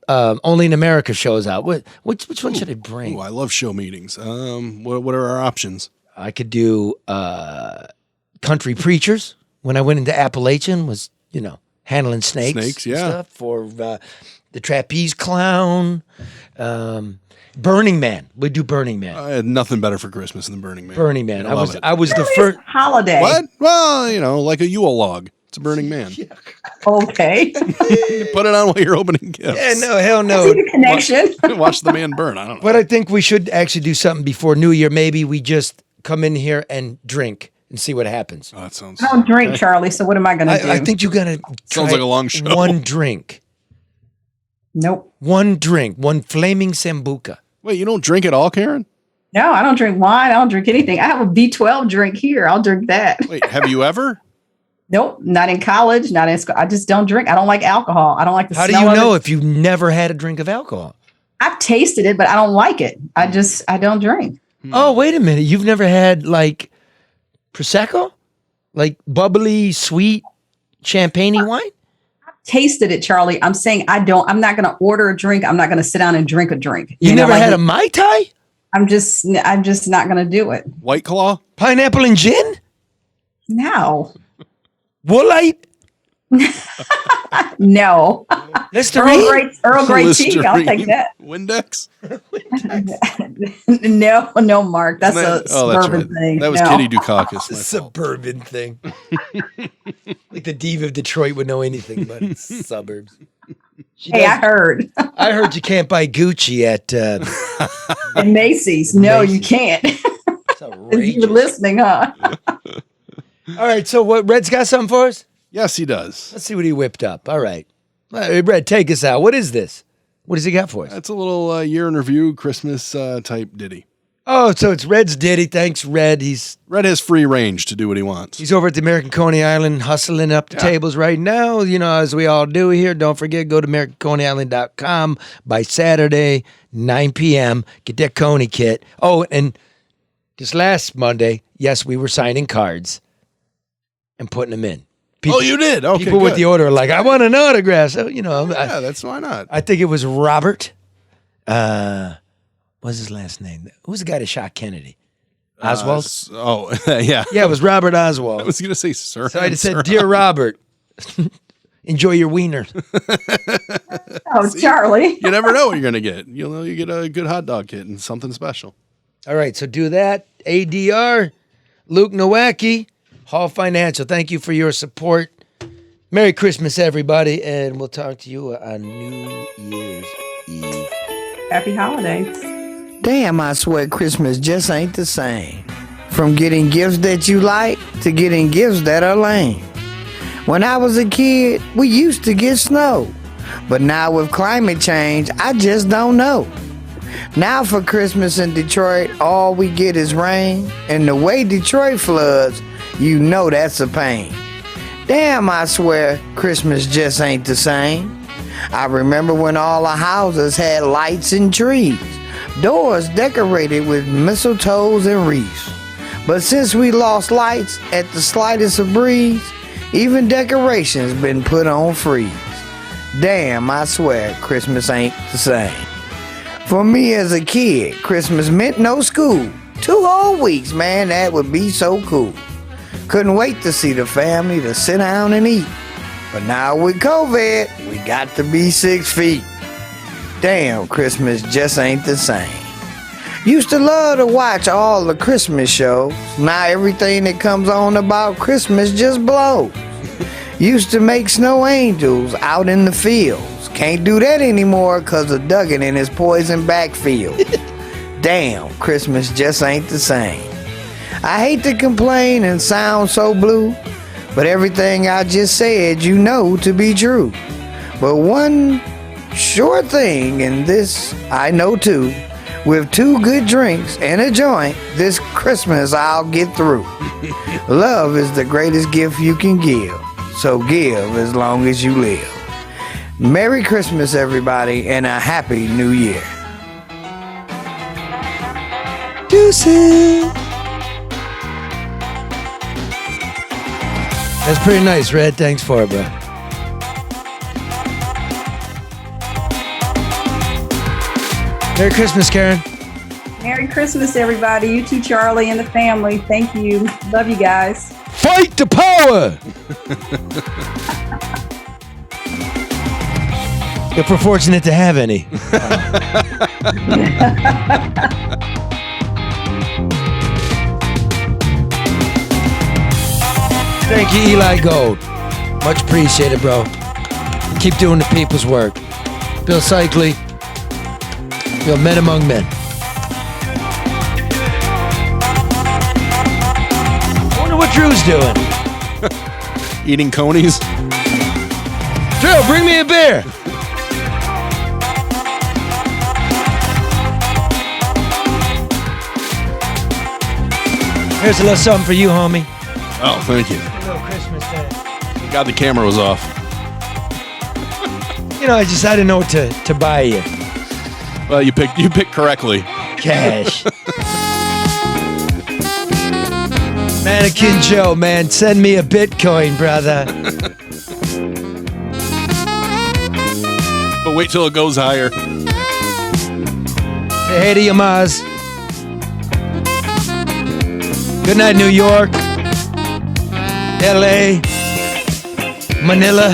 Only in America shows out. Which one should I bring? Oh, I love show meetings. What are our options? I could do Country Preachers. When I went into Appalachian, was handling snakes, yeah, and stuff for the Trapeze Clown, Burning Man. We'd do Burning Man. I had nothing better for Christmas than Burning Man. Burning Man. I love it. I was the first holiday. What? Well, like a Yule log. It's a Burning Man. Okay. You put it on while you're opening gifts. Yeah, no, hell no. See the connection. Watch the man burn. I don't know. But I think we should actually do something before New Year. Maybe we just come in here and drink and see what happens. Oh, that sounds. I don't drink, Charlie. So what am I going to do? I think you're gonna Sounds like a long show. One drink. Nope. One drink. One flaming sambuca. Wait, you don't drink at all, Karen? No, I don't drink wine. I don't drink anything. I have a B12 drink here. I'll drink that. Wait, have you ever? Nope. Not in college. Not in school. I just don't drink. I don't like alcohol. I don't like the How do smell you of know it. if you've never had a drink of alcohol? I've tasted it, but I don't like it. I don't drink. Oh, wait a minute. You've never had like Prosecco? Like bubbly, sweet, champagne-y wine? Tasted it, Charlie. I'm saying I'm not going to order a drink. I'm not going to sit down and drink a drink. You never like had a Mai Tai? I'm just not going to do it. White Claw? Pineapple and gin? No. Woolite? No. Listerine? Earl Grey tea. I'll take that. Windex? No, Mark. That's a suburban thing. That was no. Kitty Dukakis. Suburban thing. Like the diva of Detroit would know anything but suburbs. I heard. I heard you can't buy Gucci at Macy's. No, you can't. You were listening, huh? All right, so what? Red's got something for us? Yes, he does. Let's see what he whipped up. All right. Red, take us out. What is this? What does he got for us? That's a little year in review Christmas type ditty. Oh, so it's Red's ditty. Thanks, Red. Red has free range to do what he wants. He's over at the American Coney Island hustling up the tables right now. You know, as we all do here. Don't forget, go to AmericanConeyIsland.com by Saturday, 9 p.m. Get that Coney kit. Oh, and just last Monday, yes, we were signing cards and putting them in. People, you did? Okay, people with good. the order are like, I want an autograph. So, you know. Yeah, that's why not. I think it was Robert. What's his last name? Who's the guy that shot Kennedy? Oswald? Yeah. Yeah, it was Robert Oswald. I was going to say Sir. So I just said, Dear Robert, enjoy your wiener. Oh, Charlie. You never know what you're going to get. You'll know you get a good hot dog kit and something special. All right, so do that. ADR, Luke Nowacki, Hall Financial. Thank you for your support. Merry Christmas, everybody, and we'll talk to you on New Year's Eve. Happy holidays. Damn, I swear Christmas just ain't the same. From getting gifts that you like to getting gifts that are lame. When I was a kid, we used to get snow. But now with climate change, I just don't know. Now for Christmas in Detroit, all we get is rain. And the way Detroit floods, you know that's a pain. Damn, I swear Christmas just ain't the same. I remember when all the houses had lights and trees, doors decorated with mistletoes and wreaths. But since we lost lights at the slightest of breeze, even decorations been put on freeze. Damn, I swear Christmas ain't the same. For me as a kid, Christmas meant no school. 2 whole weeks, man, that would be so cool. Couldn't wait to see the family, to sit down and eat. But now with COVID, we got to be 6 feet. Damn, Christmas just ain't the same. Used to love to watch all the Christmas shows. Now everything that comes on about Christmas just blows. Used to make snow angels out in the fields. Can't do that anymore cause of Duggan in his poison backfield. Damn, Christmas just ain't the same. I hate to complain and sound so blue, but everything I just said you know to be true. But one sure thing, and this I know too, with 2 good drinks and a joint, this Christmas I'll get through. Love is the greatest gift you can give, so give as long as you live. Merry Christmas, everybody, and a Happy New Year. Deuces. That's pretty nice, Red. Thanks for it, bro. Merry Christmas, Karen. Merry Christmas, everybody. You too, Charlie, and the family. Thank you. Love you guys. Fight the power! If we're fortunate to have any. Thank you, Eli Gold. Much appreciated, bro. Keep doing the people's work. Bill Cycley. Bill Men Among Men. I wonder what Drew's doing. Eating conies. Drew, bring me a beer. Here's a little something for you, homie. Oh, thank you. A little Christmas day. God, the camera was off. You know, I didn't know what to buy you. Well, you picked correctly. Cash. Mannequin Joe, man, send me a Bitcoin, brother. But wait till it goes higher. Say hey to your Maz. Good night, New York. LA. Manila.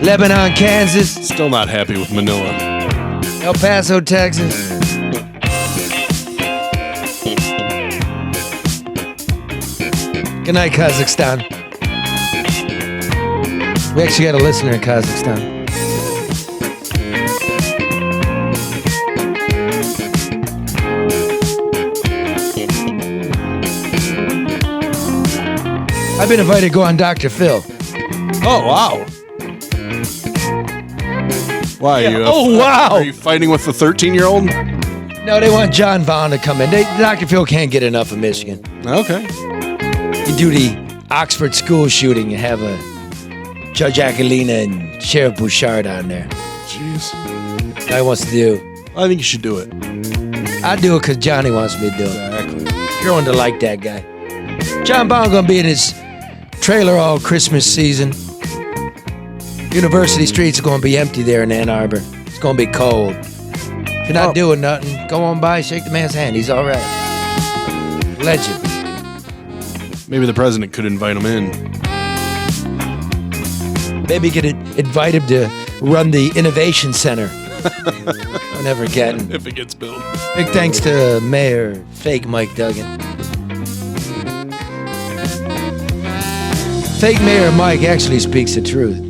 Lebanon, Kansas. Still not happy with Manila. El Paso, Texas. Good night, Kazakhstan. We actually got a listener in Kazakhstan. I've been invited to go on Dr. Phil. Oh, wow. Why? Yeah. Wow. Are you fighting with the 13-year-old? No, they want John Vaughn to come in. Dr. Phil can't get enough of Michigan. Okay. You do the Oxford school shooting and have a Judge Aquilina and Sheriff Bouchard on there. Jeez. Guy wants to do. I think you should do it. I do it because Johnny wants me to do it. Exactly. You're going to like that guy. John Vaughn going to be in his trailer all Christmas season. University streets are going to be empty there in Ann Arbor. It's going to be cold. If you're not doing nothing, go on by, shake the man's hand. He's all right. Legend. Maybe the president could invite him in. Maybe you could invite him to run the Innovation Center. Whenever getting. If it gets built. Big thanks to Mayor Fake Mike Duggan. Fake Mayor Mike actually speaks the truth.